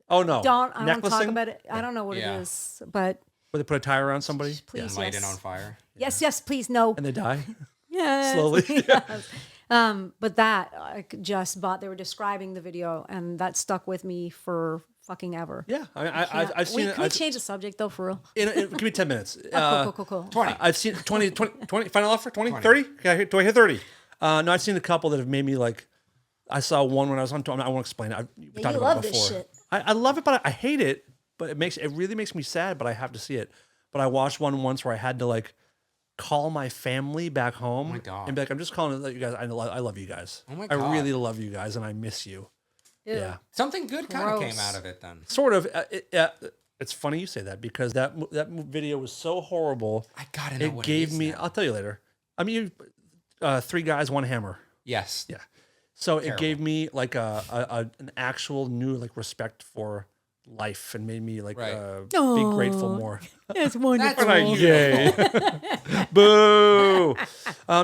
Oh no.
I don't talk
Necklacing?
about it. I don't know what
Yeah.
it is, but
Where they put a tire around somebody
please,
Light
yes.
it on fire.
Yes, please, no.
and they die
Yes,
slowly.
yes. But that I just bought. They were describing the video, and that stuck with me for fucking ever.
Yeah, I mean, I've seen it.
Can we change the subject though, for real?
Give me 10 minutes.
Cool.
20.
I've seen 20, final offer, 20, 30? Do I hear 30? No, I've seen a couple that have made me like, I saw one when I was on tour. I won't explain it. We talked
you
about
love
it before.
this shit.
I love it, but I hate it. But it really makes me sad, but I have to see it. But I watched one once where I had to like call my family back home.
Oh my God.
And be like, I'm just calling to let you guys, I love you guys.
Oh my
I
God.
really love you guys and I miss you.
Ew.
Yeah.
Something good kind of
Gross.
came out of it then.
Sort of. It's funny you say that because that video was so horrible.
I gotta know
It
what
gave
it is
me,
now.
I'll tell you later. I mean, 3 guys, 1 hammer.
Yes.
Yeah. So it
Terrible.
gave me like an actual new like respect for life and made me like
Right.
be grateful more.
It's wonderful.
That's
Yay. Boo.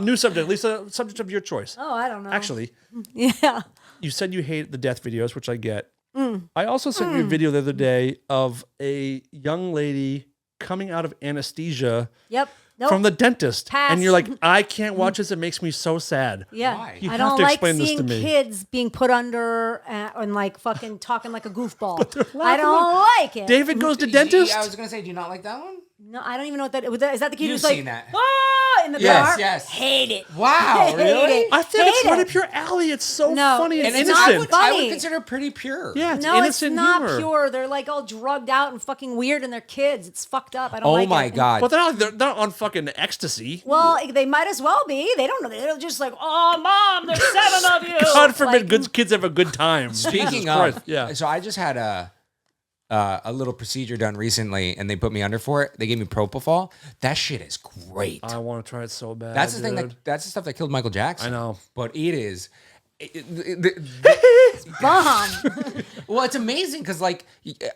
New subject, Lisa, subject of your choice.
Oh, I don't know.
Actually,
Yeah.
you said you hate the death videos, which I get. I also sent you a video the other day of a young lady coming out of anesthesia
Yep. Nope.
from the dentist.
Pass.
And you're like, I can't watch this. It makes me so sad.
Yeah.
Why?
You
I
have
don't
to
like
explain this to
seeing
me.
kids being put under and like fucking talking like a goofball. I don't like it.
David goes to dentist?
I was gonna say, do you not like that one?
No, I don't even know what that is. That the kid
You've
who's like,
seen that.
ah, in the
Yes,
car?
yes.
Hate it.
Wow,
Hate
really?
it.
I think it's
Hate
right
it.
up your alley. It's so
No,
funny and
it's
And
not
innocent.
I
funny.
would consider it pretty pure.
Yeah, it's
No, it's
innocent
not
humor.
pure. They're like all drugged out and fucking weird, and they're kids. It's fucked up. I don't
Oh
like
my
it.
God.
But they're not on fucking ecstasy.
Well, they might as well be. They don't know. They're just like, oh, mom, there's 7 of you.
God forbid
Like,
good kids have a good time.
Speaking
Jesus
of,
Christ, yeah.
So I just had a little procedure done recently, and they put me under for it. They gave me propofol. That shit is great.
I want to try it so bad.
That's the thing.
dude.
That's the stuff that killed Michael Jackson.
I know.
but it is.
bomb.
Well, it's amazing because like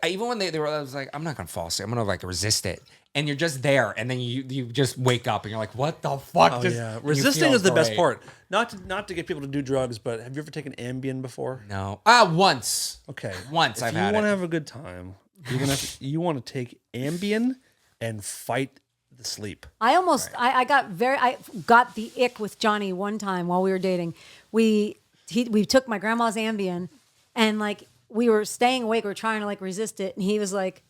even when they were, I was like, I'm not gonna fall asleep. I'm gonna like resist it, and you're just there, and then you just wake up and you're like, what the fuck?
Oh,
Just-
yeah.
and you
Resisting
feel
is the best
great.
part. Not to get people to do drugs, but have you ever taken Ambien before?
No, once.
Okay.
Once
if
I've
you
had
want to
it.
have a good time, you want to take Ambien and fight the sleep.
I almost, I got the ick with Johnny one time while we were dating. We took my grandma's Ambien, and like we were staying awake. We were trying to like resist it, and he was like,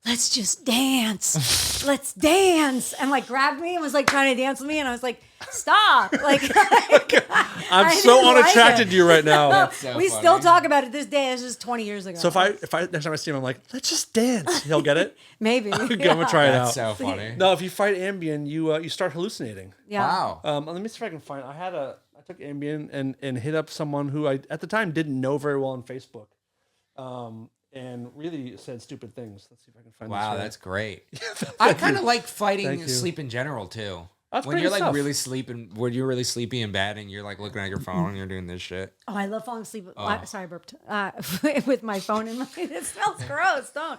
"Let's just dance, let's dance," and like grabbed me and was like trying to dance with me, and I was like, "Stop!" Like,
I'm
I
so
didn't like
unattracted
it.
to you right now.
So
we
funny.
still talk about it this day. It's just 20 years ago.
So if I next time I see him, I'm like, let's just dance. He'll get it.
maybe,
I'm gonna try it
That's
out.
so funny.
No, if you fight Ambien, you start hallucinating.
Yeah.
Wow.
Let me see if I can find. I took Ambien and hit up someone who I at the time didn't know very well on Facebook, and really said stupid things. Let's see if I can find.
Wow,
this
that's great. I kind of like
Thank
fighting
you.
sleep in general too.
That's
when
pretty
you're
good
like
stuff.
really sleeping, when you're really sleepy in bed and you're like looking at your phone and you're doing this shit.
Oh, I love falling asleep. Sorry, I burped. With my phone in my. It smells gross. Don't.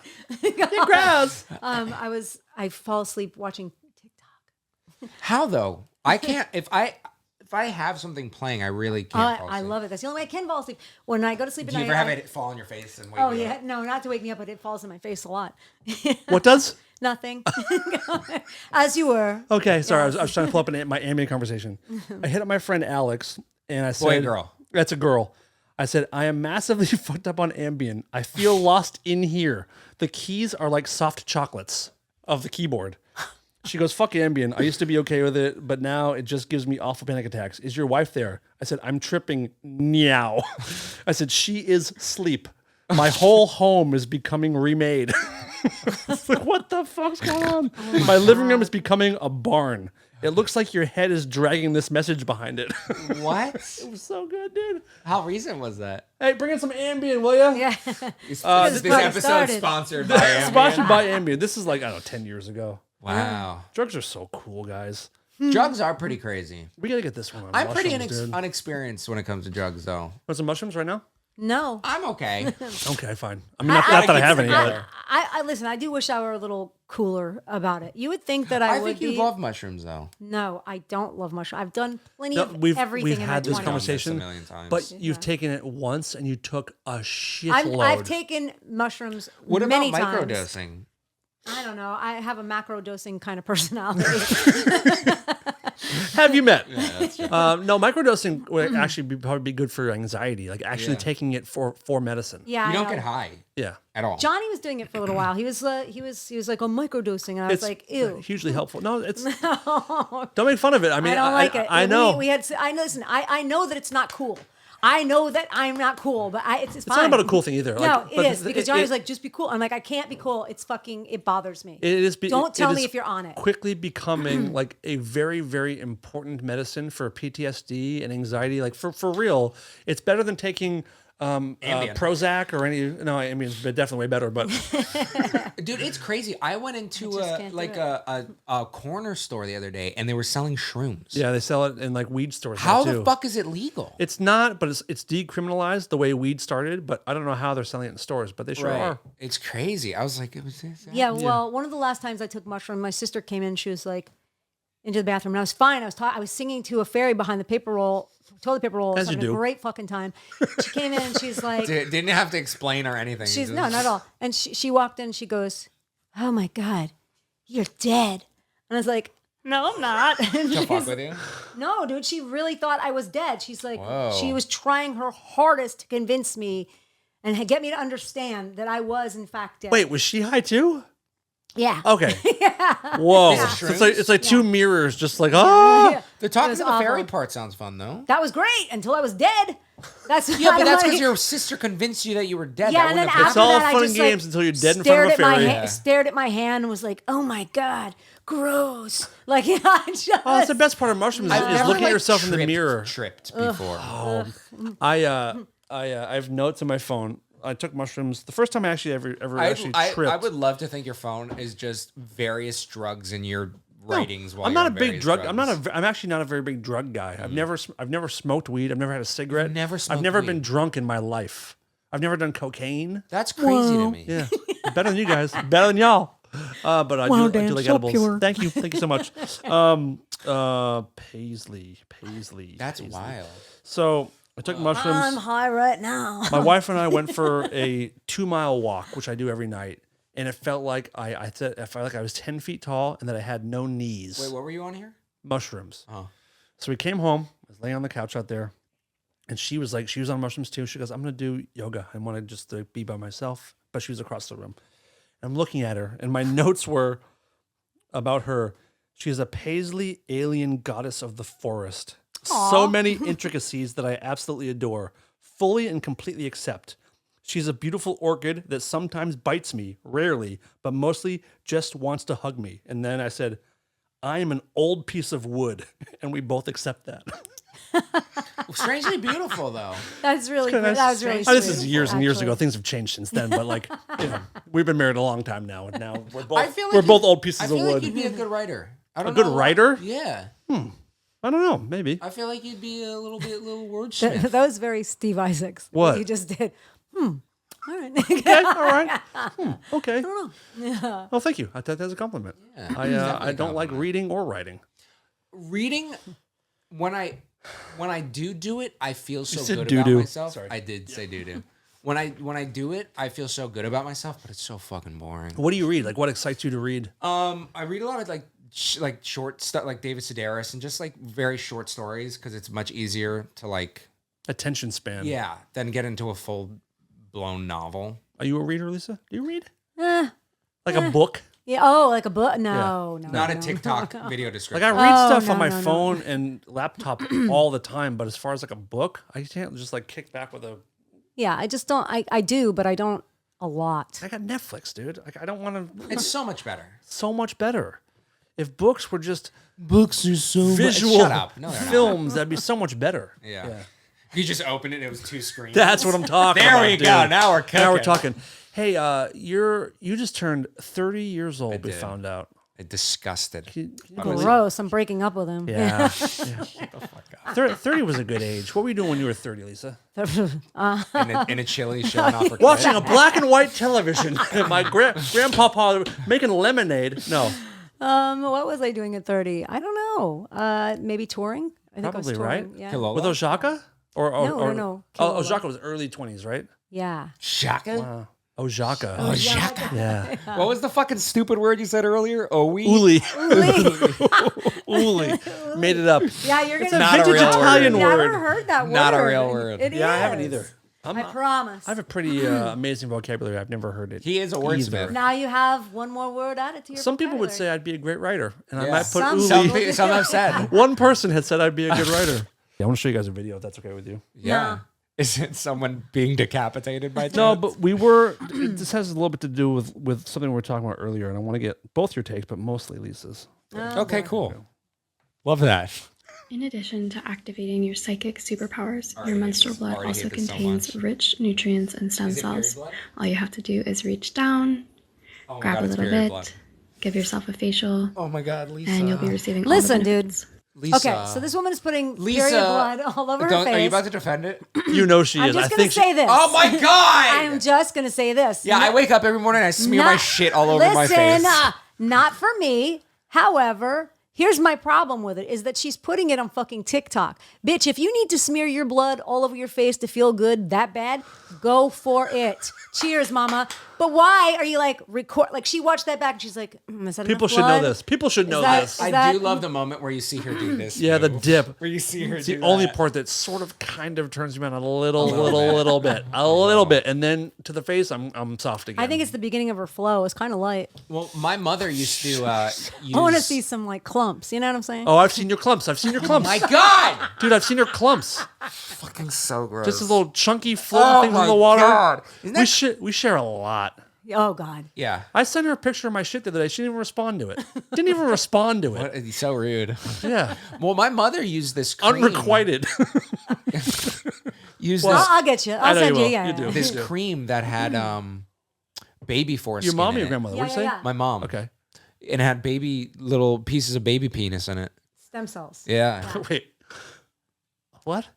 gross.
I fall asleep watching TikTok.
How though? I can't. If I have something playing, I really can't. fall
I
asleep.
love it. That's the only way I can fall asleep. When I go to sleep at
Do you
night.
ever have
I-
it fall on your face and wake
Oh
you
yeah,
up?
no, not to wake me up, but it falls in my face a lot.
What does?
Nothing. As you were.
Okay, sorry.
Yes.
I was trying to pull up my Ambien conversation. I hit up my friend Alex, and I said,
Boy or girl?
That's a girl. I said, I am massively fucked up on Ambien. I feel lost in here. The keys are like soft chocolates of the keyboard. She goes, fuck Ambien. I used to be okay with it, but now it just gives me awful panic attacks. Is your wife there? I said, I'm tripping. Meow. I said, she is sleep. My whole home is becoming remade. It's like, what the fuck's going on? My living room is becoming a barn. It looks like your head is dragging this message behind it.
What?
It was so good, dude.
How recent was that?
Hey, bring in some Ambien, will ya?
Yeah.
This
party
episode
started.
sponsored by Ambien.
Sponsored by Ambien. This is like, I don't know, 10 years ago.
Wow.
Drugs are so cool, guys.
Drugs are pretty crazy.
We gotta get this one on.
I'm pretty
mushrooms, dude.
unexperienced when it comes to drugs, though.
Want some mushrooms right now?
No.
I'm okay.
Okay, fine. I mean, not that I have any, but
I listen. I do wish I were a little cooler about it. You would think that I,
I
would
think you
be.
love mushrooms, though.
No, I don't love mushrooms. I've done plenty
no,
of
we've
everything in
had
my
this
20s.
conversation,
a million times.
but you've taken it once and you took a shitload.
I've taken mushrooms
What about
many times.
microdosing?
I don't know. I have a macro dosing kind of personality.
Have you met? No, microdosing would actually probably be good for anxiety. Like actually taking it for medicine.
Yeah,
You
I
don't
know.
get high
Yeah.
at all.
Johnny was doing it for a little while. He was like, "Oh, microdosing," and I was
It's
like, "Ew."
hugely helpful. No, it's don't make fun of it. I mean,
I don't like it.
I know.
We had. I know. Listen, I know that it's not cool. I know that I'm not cool, but it's fine.
It's not about a cool thing either.
No,
Like,
it
but
is because Johnny's like, just be cool. I'm like, I can't be cool. It's fucking. It bothers me.
It is.
Don't tell
it
me
is
if you're on it.
Quickly becoming like a very, very important medicine for PTSD and anxiety. Like for real, it's better than taking
Ambien.
Prozac or any. No, Ambien's definitely way better. But
Dude, it's crazy. I went into
just can't
like
do
a corner store the other day and they were selling shrooms.
yeah, they sell it in like weed stores.
How
now,
the
too.
fuck is it legal?
It's not, but it's decriminalized the way weed started. But I don't know how they're selling it in stores, but they sure are.
It's crazy. I was like, it was this.
Yeah, well, one of the last times I took mushroom, my sister came in. She was like, into the bathroom, and I was fine. I was singing to a fairy behind the paper roll, toilet paper roll. I was
As you
having a
do.
great fucking time. She came in and she's like,
Didn't have to explain or anything.
she's no, not at all. And she walked in. She goes, "Oh my god, you're dead." And I was like, "No, I'm not." And
To
she's-
fuck with you?
no, dude, she really thought I was dead. She's like,
Whoa.
she was trying her hardest to convince me and get me to understand that I was in fact dead.
Wait, was she high too?
Yeah.
Okay. Whoa.
Yeah.
So it's like two mirrors, just like oh.
Yeah.
The talking
It was
to the fairy
awful.
part sounds fun though.
That was great until I was dead. That's
Yeah, but that's
like-
because your sister convinced you that you were dead.
Yeah,
that
and then
wouldn't have
after
all
that, I
fun and
just
games
like,
until you're dead in front of a
stared at my
fairy.
stared at my hand and was like, "Oh my god, gross!" Like, yeah, I just,
Oh, that's the best part of mushrooms is
never,
looking
like,
at yourself in the
tripped-
mirror.
Tripped before.
I have notes on my phone. I took mushrooms the first time I actually ever actually tripped.
I would love to think your phone is just various drugs in your writings. While
I'm not
you're
a
on
big
various
drug.
drugs.
I'm actually not a very big drug guy. I've never smoked weed. I've never had a cigarette.
You've never
I've
smoked
never
weed.
been drunk in my life. I've never done cocaine.
That's crazy to me.
Yeah, better than you guys. Better than y'all. But I do
damn,
like
so
edibles.
pure.
Thank you so much. Paisley.
That's
Paisley.
wild.
So I took mushrooms.
I'm high right now.
My wife and I went for a 2-mile walk, which I do every night, and it felt like I felt like I was 10 feet tall and that I had no knees.
Wait, what were you on here?
Mushrooms.
Oh.
So we came home. I was laying on the couch out there, and she was on mushrooms too. She goes, "I'm gonna do yoga. I want to just be by myself." But she was across the room. I'm looking at her, and my notes were about her. She is a Paisley alien goddess of the forest. So many intricacies that I absolutely adore, fully and completely accept. She's a beautiful orchid that sometimes bites me, rarely, but mostly just wants to hug me. And then I said, I am an old piece of wood, and we both accept that.
Strangely beautiful though.
That's really
kinda
good.
nice.
That was really
Oh,
sweet.
this is years and years
actually.
ago. Things have changed since then, but like, we've been married a long time now, and now we're both
I feel like
we're
you-
both old
I
pieces
feel
of
like
wood.
you'd be a good writer. I don't
A good
know.
writer?
Yeah.
I don't know, maybe.
I feel like you'd be a little wordsmith.
That was very Steve Isaacs.
What?
you just did? All right.
Okay, all right. Okay. Well, thank you. That's a compliment.
Yeah,
I
definitely a
don't like
compliment.
reading or writing.
Reading, when I do it, I feel so
said
good
doo-doo.
about myself.
Sorry.
I did say doo doo. When I do it, I feel so good about myself, but it's so fucking boring.
What do you read? Like, what excites you to read?
I read a lot of like short stuff, like David Sedaris, and just like very short stories because it's much easier to like
Attention span.
than get into a full blown novel.
Are you a reader, Lisa? Do you read?
Eh,
Like a book?
yeah. Oh, like a book? No, no.
Not a
no.
TikTok video
Like
description.
I read
Oh,
stuff
no,
on my
no, no.
phone and laptop all the time, but as far as like a book, I can't just like kick back with a.
Yeah, I just don't. I do, but I don't a lot.
I got Netflix, dude. Like I don't want to.
It's so much better.
So much better. If books were just
Books are so
visual
Shut up. No, they're not.
films, that'd be so much better.
Yeah. You just opened it and it was 2 screens.
That's what I'm talking
There
about.
we
dude.
go. Now we're
Now we're
cooking.
talking. Hey, you just turned 30 years old. We
did.
found out.
Disgusted.
Can you believe-
Gross. I'm breaking up with him.
Yeah. 30 was a good age. What were you doing when you were 30, Lisa?
In a chili showing off her
Watching
clit.
a black and white television. My grandpapa making lemonade. No,
What was I doing at 30? I don't know. Maybe touring. I think I
Probably,
was
right?
touring. Yeah.
Kilola?
with Oshaka? Or
No.
Oh,
Kilola.
Oshaka was early 20s, right?
Yeah.
Shaka?
Wow. Oh, Jaka.
Oh, Jaka.
Yeah.
What was the fucking stupid word you said earlier? Owie?
Uli.
Uli.
Uli. Made it up.
Yeah, you're
It's
gonna.
a
Not a
vintage
real
Italian
I've
word.
never heard that word.
Not a real word.
It
Yeah, I
is.
haven't either.
I promise.
I have a pretty amazing vocabulary. I've never heard it.
He is a wordsmith.
Now you have one more word added to your
Some people would
vocabulary.
say I'd be a great writer, and I
Yeah.
might put
Some
Uli.
people-
Some have said.
One person had said I'd be a good writer. Yeah, I want to show you guys a video if that's okay with you.
Yeah. Is it someone being decapitated by
No,
chance?
but we were. This has a little bit to do with something we were talking about earlier, and I want to get both your takes, but mostly Lisa's.
Okay, cool. Love that.
In addition to activating your psychic superpowers,
Already
your
hate
menstrual
this-
blood
already
also
hate this so
contains
much.
rich nutrients and stem
Is it period
cells.
blood?
All you have to do is reach down,
Oh my
grab
God,
a
it's
little
period
bit,
blood.
give yourself a facial,
Oh my God, Lisa.
and you'll be receiving all
Listen,
the
dude.
benefits.
Lisa.
Okay, so this woman is putting
Lisa,
period blood all over her
don't-
face.
Are you about to defend it?
You know she
I'm
is.
just
I
gonna
think
say this.
Oh my God!
I'm just gonna say this.
Yeah, I wake up every morning and I smear my shit all over my face.
Listen, not for me. However, here's my problem with it is that she's putting it on fucking TikTok. Bitch, if you need to smear your blood all over your face to feel good that bad, go for it. Cheers, mama. But why are you like record? Like she watched that back and she's like, is that
people
enough
should know
blood?
this. People should know
that-
this.
is
I
that-
do love the moment where you see her do this.
Yeah, the
move.
dip.
Where you see her
It's
do
the only
that.
part that sort of kind of turns me on a little bit, and then to the face, I'm soft again.
I think it's the beginning of her flow. It's kind of light.
Well, my mother used to use...
I want to see some like clumps. You know what I'm saying?
Oh, I've seen your clumps. I've seen your clumps.
My God!
Dude, I've seen your clumps.
Fucking so gross.
Just these little chunky floating
Oh
things in
my
the water.
God. Isn't that-
We share a lot.
Oh God.
Yeah.
I sent her a picture of my shit the other day. She didn't even respond to it. Didn't even respond to it.
What? He's so rude.
Yeah.
Well, my mother used this cream.
Unrequited.
Used
Well,
this,
I'll get you.
I
I'll
know
send
you
you.
will.
Yeah.
You do.
yeah.
this cream that had baby foreskin
Your mom or
in
your
it.
grandmother?
Yeah,
What'd you
yeah,
say?
yeah.
My mom.
Okay.
And it had little pieces of baby penis in it.
Stem cells.
Yeah.
Wait. What?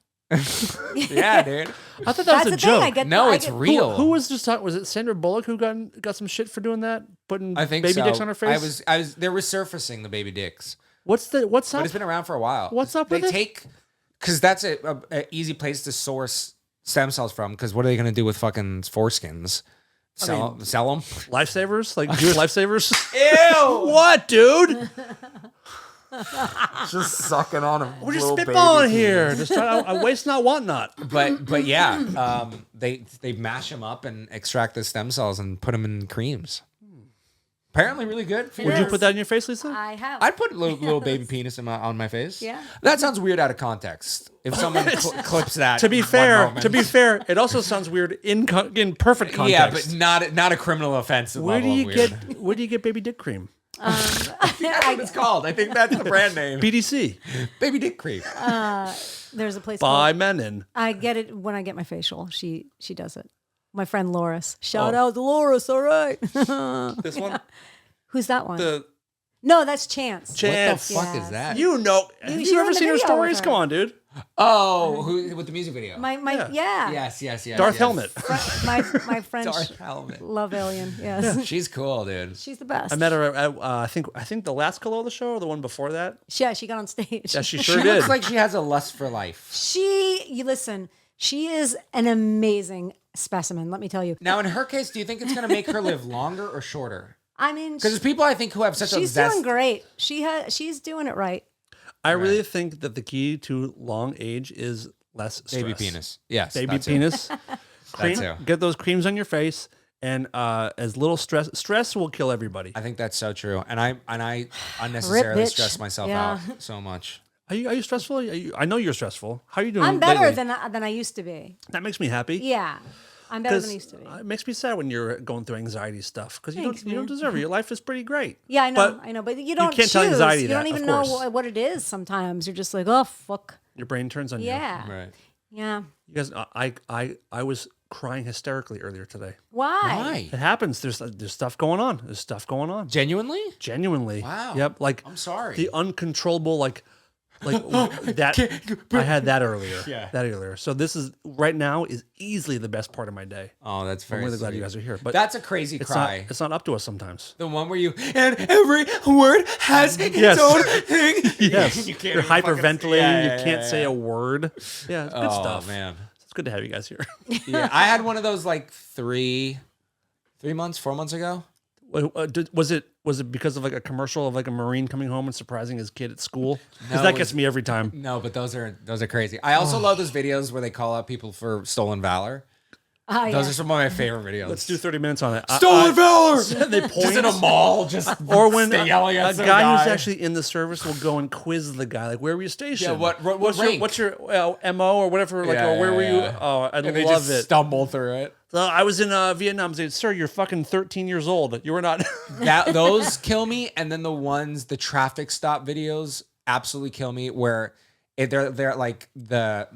Yeah, dude.
I thought that
That's
was a
the
joke.
thing. I get.
No,
I
it's
get-
real.
Who was just talking? Was it Sandra Bullock who got some shit for doing that? Putting
I think
baby
so.
dicks on her face?
I was they're resurfacing the baby dicks.
What's
But
up?
it's been around for a while.
What's up
They
with it?
take because that's a easy place to source stem cells from. Because what are they going to do with fucking foreskins? Sell them?
Lifesavers? Like Jewish lifesavers?
Ew!
What, dude?
Just sucking on them.
We're just spitballing here. Just trying. I waste not, want not.
But yeah, they mash them up and extract the stem cells and put them in creams. Apparently, really good. For
Would you
your-
put that in your face, Lisa?
I have.
I'd put a little baby penis on my face.
Yeah.
That sounds weird out of context. If someone clips that.
To be
one
fair,
moment.
it also sounds weird in perfect context.
Yeah, but not a criminal offense.
where do you get baby dick cream?
That's what it's called. I think that's the brand name.
BDC
Baby dick cream.
There's a place
by
called.
Menon.
I get it when I get my facial. She does it. My friend Loris. Shout out to Loris. All right.
This one,
Who's that one?
the
No, that's Chance.
Chance.
What the fuck
Yes.
is that?
You know? Have
You
you
showed
ever
the
seen her
video
stories?
with her.
Come on, dude.
Oh, who with the music video?
My
Yeah.
yeah.
yes.
Darth
yes.
Helmet.
My French
Darth Helmet.
love alien. Yes.
She's cool, dude.
She's the best.
I met her at I think the last Kalo of the show or the one before that.
Yeah, she got on stage.
Yeah, she
She
sure did.
looks like she has a lust for life.
You listen, she is an amazing specimen, let me tell you.
Now, in her case, do you think it's going to make her live longer or shorter?
I mean,
Because there's people I think who have such a
she's
zest.
doing great. She's doing it right.
I really think that the key to long age is less stress.
Baby penis. Yes.
Baby
that too.
penis. Cream,
too.
get those creams on your face, and as little stress. Stress will kill everybody.
I think that's so true. And I unnecessarily
bitch.
stress myself
Yeah.
out so much.
Are you stressful? I know you're stressful. How are you doing?
I'm better
lately?
than I used to be.
That makes me happy.
Yeah. I'm better than I
'Cause
used to be.
It makes me sad when you're going through anxiety stuff because
Thanks,
you don't
man.
deserve it. Your life is pretty great.
Yeah, I know,
But
but you don't
can't
choose.
tell anxiety
you
that,
don't even
of
know
course.
what it is sometimes. You're just like, oh fuck.
Your brain turns on you.
Yeah.
Right.
Yeah.
You guys, I was crying hysterically earlier today.
Why?
Why?
It happens. There's stuff going on. There's stuff going on.
Genuinely?
Genuinely.
Wow.
Yep. Like
I'm sorry.
the uncontrollable like that. I had that earlier.
Yeah.
That earlier. So this is right now is easily the best part of my day.
Oh, that's very
I'm really glad
sweet.
you guys are here. But
That's a crazy
it's
cry.
not. It's not up to us sometimes.
The one where you and every word has
Yes.
its own thing.
Yes.
You can't
You're
even fucking-
hyperventilating.
Yeah,
you can't
yeah,
say
yeah.
a word. Yeah. It's good
Oh
stuff.
man.
It's good to have you guys here.
Yeah, I had one of those like 3 3 months, 4 months ago.
Was it because of like a commercial of like a Marine coming home and surprising his kid at school? Because
No,
that
it
gets
was-
me every time.
No, but those are crazy. I also love those videos where they call out people for stolen valor.
Oh,
Those
yeah.
are some of my favorite videos.
Let's do 30 minutes on it.
stolen valor.
They point.
Just in a mall, just
Or when
stay yelling at
a
some
guy who's actually in the service will go and quiz the guy, like, where were you stationed?
Yeah,
what's
rank?
your MO or whatever? Like, or where were you? Oh, I
and they
love
just
it.
stumble through it.
So I was in Vietnam. Say, sir, you're fucking 13 years old. You were not.
Those kill me, and then the traffic stop videos absolutely kill me. Where they're like the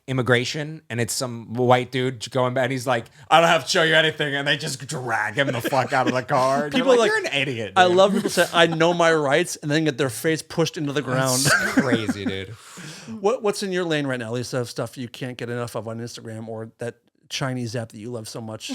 immigration, and it's some white dude going back, and he's like, I don't have to show you anything, and they just drag him the fuck out of the car. And
People
you're an idiot.
I
dude.
love people say, I know my rights, and then get their face pushed into the ground.
It's crazy, dude.
What's in your lane right now, Lisa, of stuff you can't get enough of on Instagram, or that Chinese app that you love so much?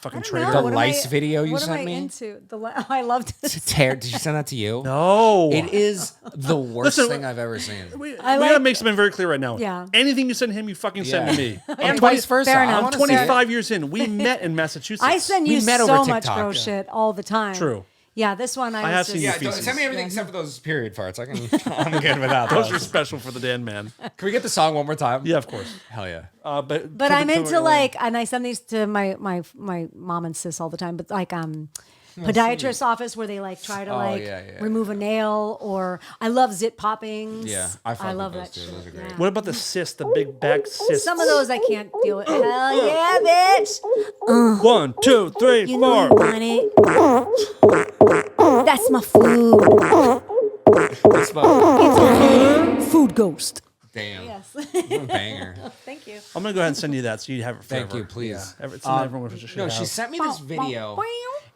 Fucking traitor.
The
What am
lice video you
what
sent
am I
me?
into? I loved it.
Did you send that to you?
No.
It is the worst
Listen,
thing I've ever seen.
We
I
gotta
like-
make something very clear right now.
Yeah.
Anything you send him, you fucking send to me.
And vice versa.
fair
I
enough.
wanna
Fair
see it.
25 years in, we met in Massachusetts.
I send you
We met
so
over
much
TikTok.
gross shit all the time.
True.
Yeah, this one I
have
was
seen
just,
your
Yeah,
feces.
send me everything except for those period farts. I'm good without
Those
those.
are special for the Dan Man.
Can we get the song one more time?
Yeah, of course.
Hell yeah.
But I'm into like, and I send these to my mom and sis all the time. But like podiatrist office where they like try to remove a nail, or I love zit poppings.
Yeah,
I love
those
that
too.
shit.
Those are great.
Yeah.
What about the cyst, the big back cyst?
Some of those I can't deal with. Hell yeah, bitch!
1, 2, 3,
You know
4.
you want it. That's my food. It's a food ghost.
Damn.
Yes.
Banger.
Thank you.
I'm gonna go ahead and send you that so you have it forever.
Thank you, please.
Yeah. It's something everyone should
No,
have.
she sent me this video,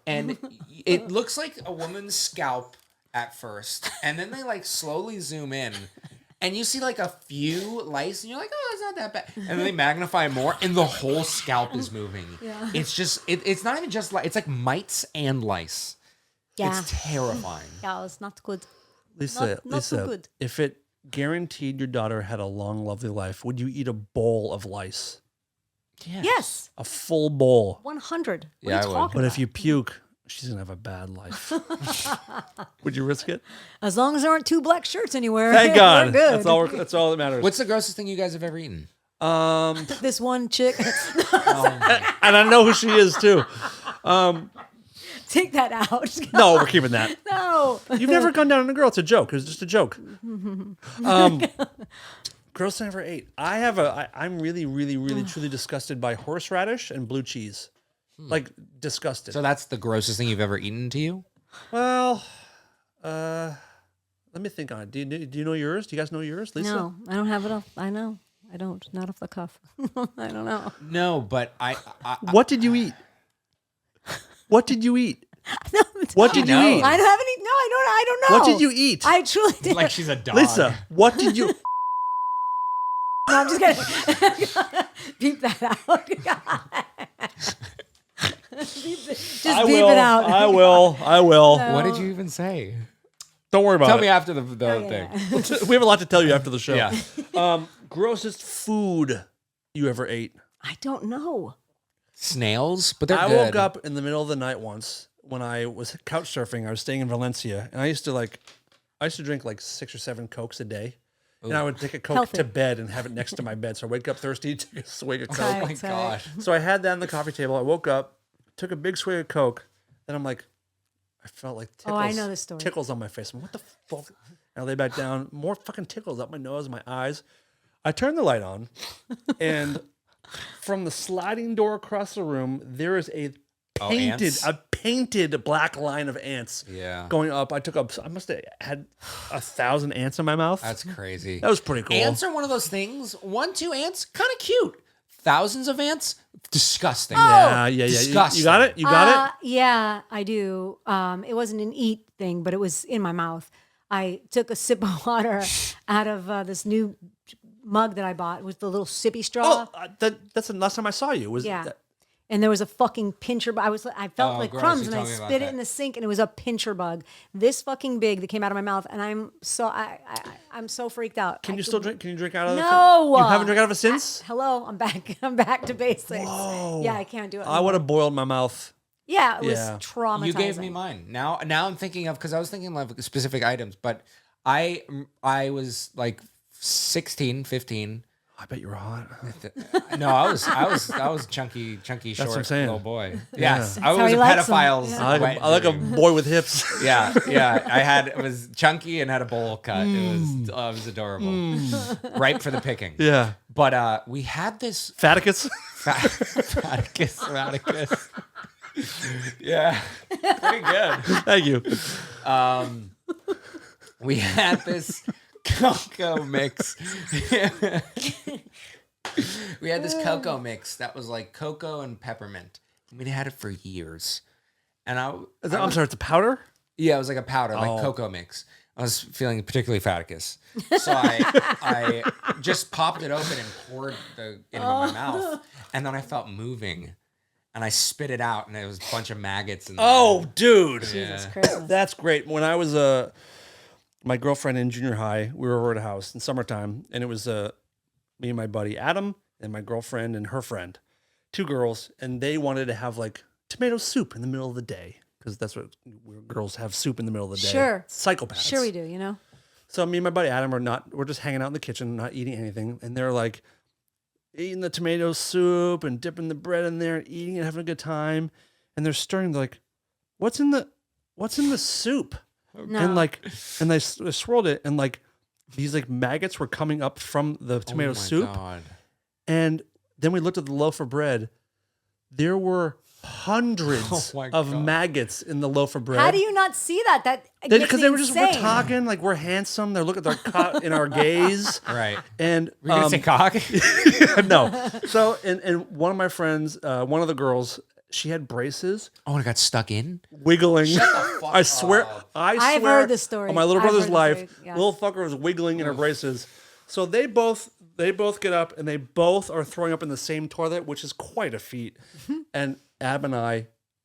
and it looks like a woman's scalp at first, and then they like slowly zoom in, and you see like a few lice, and you're like, oh, it's not that bad, and then they magnify more, and the whole scalp is moving.
Yeah.
It's just, it's not even just lice, it's like mites and lice.
Yeah.
It's terrifying.
Yeah, it's not good.
Lisa,
not so
Lisa,
good.
if it guaranteed your daughter had a long, lovely life, would you eat a bowl of lice?
Yes.
A full bowl.
100. What
Yeah,
are
I
you
would.
talking
But
about?
if you puke, she's gonna have a bad life. Would you risk it?
As long as there aren't two black shirts anywhere.
Thank God.
We're good.
That's all that matters.
What's the grossest thing you guys have ever eaten?
This one chick.
And I know who she is too.
Take that out.
No, we're keeping that.
No.
You've never gone down on a girl. It's a joke. It was just a joke. Girls I never ate. I'm really, really, really, truly disgusted by horseradish and blue cheese. Like disgusted.
So that's the grossest thing you've ever eaten to you?
Well, let me think on it. Do you know yours? Do you guys know yours, Lisa?
No, I don't have it off. I know. I don't. Not off the cuff. I don't know.
No, but I
What did you eat? What did you eat? What did you
know.
eat?
I haven't eaten. No, I don't know.
What did you eat?
I truly did.
like she's a dog.
Lisa, what did you...
No, I'm just kidding. Beep that out. Just beep it out.
I will.
What did you even say?
Don't worry about
Tell
it.
me after the
Yeah.
thing.
We have a lot to tell you after the show.
Yeah.
Grossest food you ever ate?
I don't know.
Snails, but they're
I
good.
woke up in the middle of the night once when I was couch surfing. I was staying in Valencia, and I used to drink like 6 or 7 Cokes a day. And I would take a Coke
Healthy.
to bed and have it next to my bed. So I wake up thirsty, take a swig of Coke.
Right.
Oh my
Sorry.
gosh.
So I had that on the coffee table. I woke up, took a big swig of Coke. Then I'm like, I felt like tickles.
Oh, I know this story.
Tickles on my face. I'm, what the fuck? And I lay back down. More fucking tickles up my nose, my eyes. I turned the light on, and from the sliding door across the room, there is a painted black line of ants.
Yeah.
Going up. I must have had 1,000 ants in my mouth.
That's crazy.
That was pretty cool.
Ants are one of those things. 1, 2 ants, kind of cute. Thousands of ants, disgusting.
Yeah.
Disgusting.
You got it? You got it?
Yeah, I do. It wasn't an eat thing, but it was in my mouth. I took a sip of water out of this new mug that I bought with the little sippy straw.
Oh, that's the last time I saw you.
Yeah. And there was a fucking pincher bug. I felt like
gross.
crumbs,
You
and I
told me about
spit it
that.
in the sink, and it was a pincher bug, this fucking big that came out of my mouth, and I'm so freaked out.
Can you still drink? Can you drink out of it?
No.
You haven't drank out of it since?
Hello, I'm back. I'm back to basics. Yeah, I can't do it.
I would have boiled my mouth
Yeah, it was
Yeah.
traumatizing.
You gave me mine. Now I'm thinking of, because I was thinking of specific items, but I was like 16, 15.
I bet you were hot.
No, I was chunky,
what I'm
short
saying.
little boy. Yes,
That's
I
how
was
he
a
likes 'em.
pedophile's.
Yeah.
I like a boy with hips.
Yeah. It was chunky and had a bowl cut. It was adorable, ripe for the picking.
Yeah.
But we had this
Faticus.
Faticus. Yeah, pretty good.
Thank you.
We had this cocoa mix. We had this cocoa mix that was like cocoa and peppermint. We had it for years. And
I'm sorry, it's a powder?
yeah, it was like a powder, like
Oh.
cocoa mix. I was feeling particularly faticus. So I just popped it open and poured it into my mouth. And then I felt moving. And I spit it out, and it was a bunch of maggots. In there.
Oh, dude.
Jesus Christmas.
That's great. When I was my girlfriend in junior high, we were over at a house in summertime, and it was me and my buddy Adam and my girlfriend and her friend, 2 girls, and they wanted to have like tomato soup in the middle of the day because that's what girls have, soup in the middle of the day.
Sure.
Psychopaths.
Sure we do, you know?
So me and my buddy Adam we're just hanging out in the kitchen, not eating anything, and they're like eating the tomato soup and dipping the bread in there and eating it, having a good time, and they're stirring. They're like, what's in the soup?
No.
And they swirled it, and like these like maggots were coming up from the tomato soup.
God.
And then we looked at the loaf of bread. There were hundreds
Oh my
of
God.
maggots in the loaf of bread.
How do you not see that?
Because they were just, we're
insane.
talking, like we're handsome. They're looking, they're caught in our gaze.
Right.
And
Were you going to say cock?
no. So, and one of my friends, one of the girls, she had braces
Oh, and it got stuck in?
wiggling.
fuck
I swear,
up.
I've heard this story.
On my little
I've
brother's
heard this
life,
story, yes.
little fucker was wiggling in her braces. So they both get up and they both are throwing up in the same toilet, which is quite a feat. And Ab and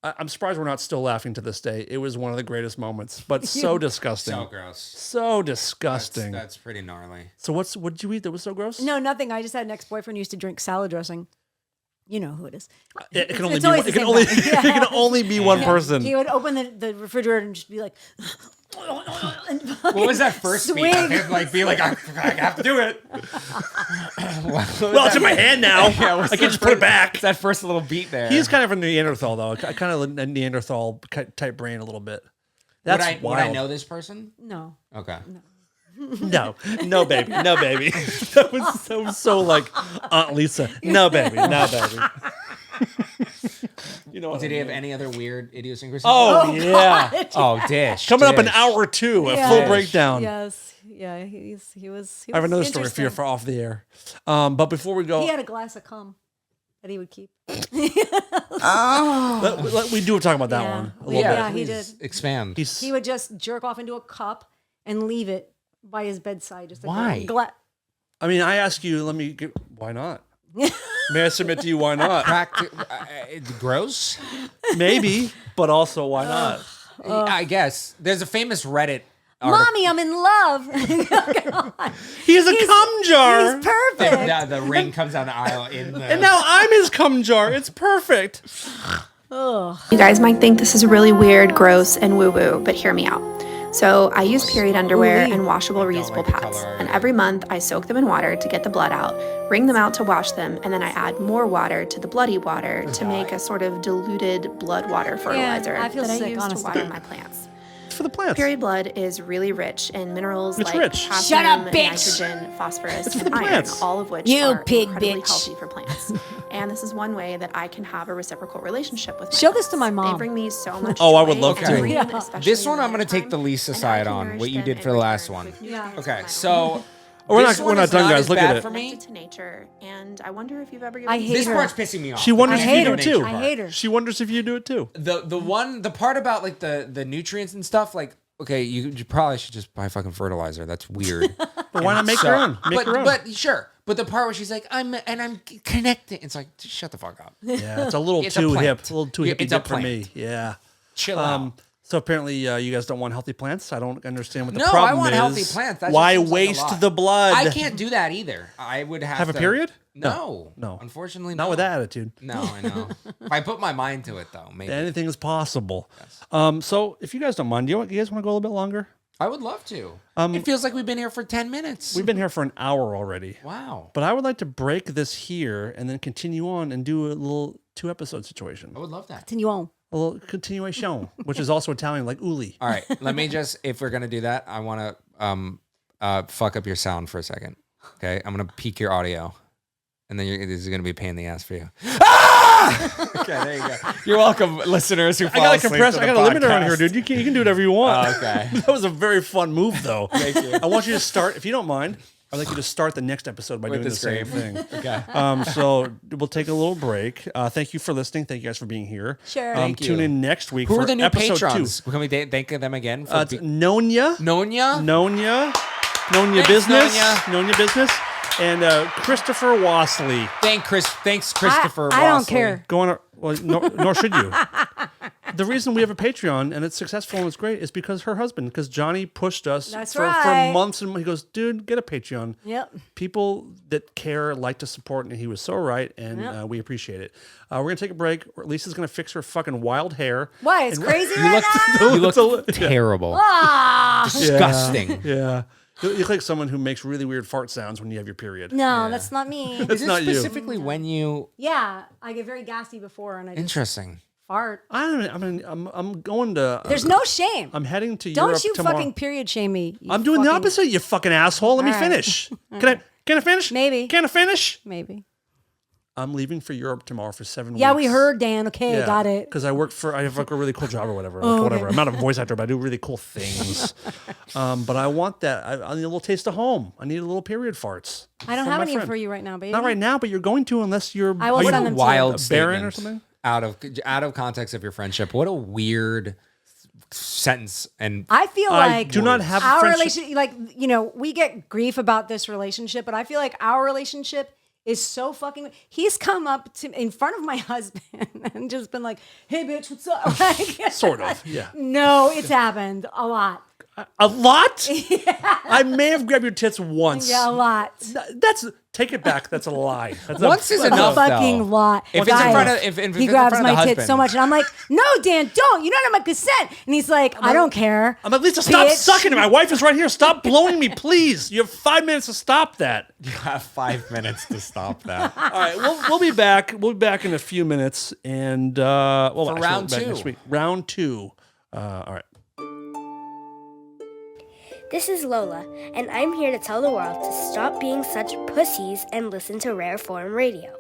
I'm surprised we're not still laughing to this day. It was one of the greatest moments, but so disgusting.
So gross.
So disgusting.
That's pretty gnarly.
So what did you eat that was so gross?
No, nothing. I just had an ex-boyfriend who used to drink salad dressing. You know who it is.
It can only
It's
be
always
one,
the
it can
same
only
guy.
it can only be one person.
He would open the refrigerator and just be like,
What was that first speech?
Swing.
Him like be like, I have to do it.
Well, it's in my hand now. I can just put it back.
It's that first little beat there.
He's kind of a Neanderthal, though. I kind of a Neanderthal type brain a little bit. That's
would
wild.
I know this person?
no.
Okay.
No, baby, no, baby. That was so like Aunt Lisa. No, baby, no, baby. You know what
Did
I
he have
mean.
any other weird idiosyncrasies?
Oh, yeah.
Oh, dish.
Coming up in
dish.
hour 2, a
Yeah.
full breakdown.
Yes. Yeah. He was.
I have another story for you for off the air. But before we go,
He had a glass of cum that he would keep.
we do talk about that
Yeah.
one a little
Yeah,
bit.
he
please
did.
Expand.
He would just jerk off into a cup and leave it by his bedside. Just
Why?
I mean, I ask you, why not? May I submit to you, why not?
It's gross.
Maybe, but also why not?
I guess there's a famous Reddit article.
Mommy, I'm in love.
He's a cum jar.
He's perfect.
The ring comes down the aisle in the.
And now I'm his cum jar. It's perfect.
You guys might think this is really weird, gross, and woo-woo, but hear me out. So I use period underwear and washable reusable
like the
pads,
color.
and every month I soak them in water to get the blood out, wring them out to wash them, and then I add more water to the bloody water to make a sort of diluted blood water fertilizer
I feel
that
sick,
I use
honestly.
to water my plants.
It's for the plants.
Period blood is really rich in minerals
It's
like
rich.
potassium,
Shut up, bitch.
nitrogen, phosphorus,
It's for
and
the
iron,
plants.
all of which
You
are
pig
incredibly
bitch.
healthy for plants. And this is one way that I can have a reciprocal relationship with my
Show this to my
plants.
mom.
They bring me so much
Oh, I
joy
would love
and
to.
green,
Yeah.
especially
This one
in
I'm going to take the
wintertime,
Lisa
and I
side
can
on.
nourish
What you
them
did
in
for the last
return
one.
with nutrients
Okay,
from
so
my
We're
this
not-
one
we're not
is
done, guys.
as
Look at
bad
it.
for me.
connected to nature, and I wonder if you've ever given
I hate
This
her.
part's pissing me off.
She wonders
I
if
hate
you do
her.
it too.
I hate her.
She wonders if you do it too.
The part about like the nutrients and stuff, like, okay, you probably should just buy fucking fertilizer. That's weird.
But why not make your own? Make
but,
your own.
But sure. But the part where she's like, I'm connecting. It's like, just shut the fuck up.
Yeah, it's a little
It's a
too
plant.
hip. It's a little too
Yeah,
hippy
it's a
dip for me.
plant.
Yeah.
Chill out.
So apparently you guys don't want healthy plants. I don't understand what the
No,
problem is.
I want healthy plants. That just
Why
seems like a
waste
lot.
the blood?
I can't do that either. I would have
a
to-
period?
No.
No.
Unfortunately,
Not
no.
with that attitude.
No, I know. If I put my mind to it, though, maybe.
Anything is possible. So if you guys don't mind, you guys want to go a little bit longer?
I would love to. It feels like we've been here for 10 minutes.
We've been here for an hour already.
Wow.
But I would like to break this here and then continue on and do a little 2-episode situation.
I would love that.
Continue on.
A little continuation, which is also Italian, like uli.
All right. Let me just, if we're going to do that, I want to fuck up your sound for a second. Okay. I'm going to peak your audio. And then this is going to be a pain in the ass for you. Ah! Okay, there you go. You're welcome, listeners who
I got a compressor. I got a limiter on here, dude. You can do whatever you want.
Oh, okay.
That was a very fun move, though.
Thank you.
I want you to start, if you don't mind, I'd like you to start the next episode by
With
doing the
the
same
scream.
thing.
Okay.
So we'll take a little break. Thank you for listening. Thank you guys for being here.
Sure.
Thank you.
Tune in next week
Who
for
are the new
episode
patrons?
2.
Can we thank them again? For
It's Nonya.
Nonya?
Nonya
Thanks,
Business.
Nonya.
Nonya Business. And Christopher Wassley.
Thanks, Christopher.
I don't
Wassley.
care.
Well, nor should you. The reason we have a Patreon and it's successful and it's great is because her husband, because Johnny pushed us
That's
for
right.
months and he goes, dude, get a Patreon.
Yep.
People that care like to support, and he was so right, and we appreciate it. We're gonna take a break. Lisa's gonna fix her fucking wild hair.
Why? It's
And-
crazy right now?
You look terrible.
Ah!
Disgusting.
Yeah. You look like someone who makes really weird fart sounds when you have your period.
No, that's not me.
It's
Is it
not you.
specifically when you...
Yeah, I get very gassy before and I just
Interesting.
fart.
I'm going to.
There's no shame.
I'm heading to Europe
Don't you
tomorrow.
fucking period shame me. you
I'm doing the
fucking-
opposite, you fucking asshole. Let me
All right.
finish. Can I finish?
Maybe.
Can I finish?
Maybe.
I'm leaving for Europe tomorrow for 7 weeks.
Yeah, we heard, Dan. Okay, got it.
Because I have like a really cool job or whatever. Like, whatever. I'm not a voice actor, but I do really cool things. But I want that. I need a little taste of home. I need a little period farts.
I don't
from
have
my
any
friend.
for you right now, baby.
Not right now, but you're going to unless you're.
I will
are you
send them to you.
Wild
a baron or
statement.
something.
Out of context of your friendship. What a weird sentence. And
I feel
I
like
do not have a
our
friendship-
relationship, like, you know, we get grief about this relationship, but I feel like our relationship is so fucking. He's come up to in front of my husband and just been like, "Hey, bitch, what's up?" Like,
Sort of, yeah.
No, it's happened a lot.
A lot? Yeah. I may have grabbed your tits once.
Yeah, a lot.
Take it back. That's a lie. That's
Once is
A
enough,
fucking
though.
lot.
If it's
Guys,
in front of, if it's
he
in
grabs
front of
my
the
tits so
husband.
much, and I'm like, "No, Dan, don't. You're not on my consent." And he's like, "I don't care."
I'm like, Lisa, stop
Bitch.
sucking. My wife is right here. Stop blowing me, please. You have 5 minutes to stop that.
You have 5 minutes to stop that.
All right, we'll be back. We'll be back in a few minutes, and well, actually,
round
we'll be back
2.
next week. Round 2. All right.
This is Lola, and I'm here to tell the world to stop being such pussies and listen to Rare Form Radio.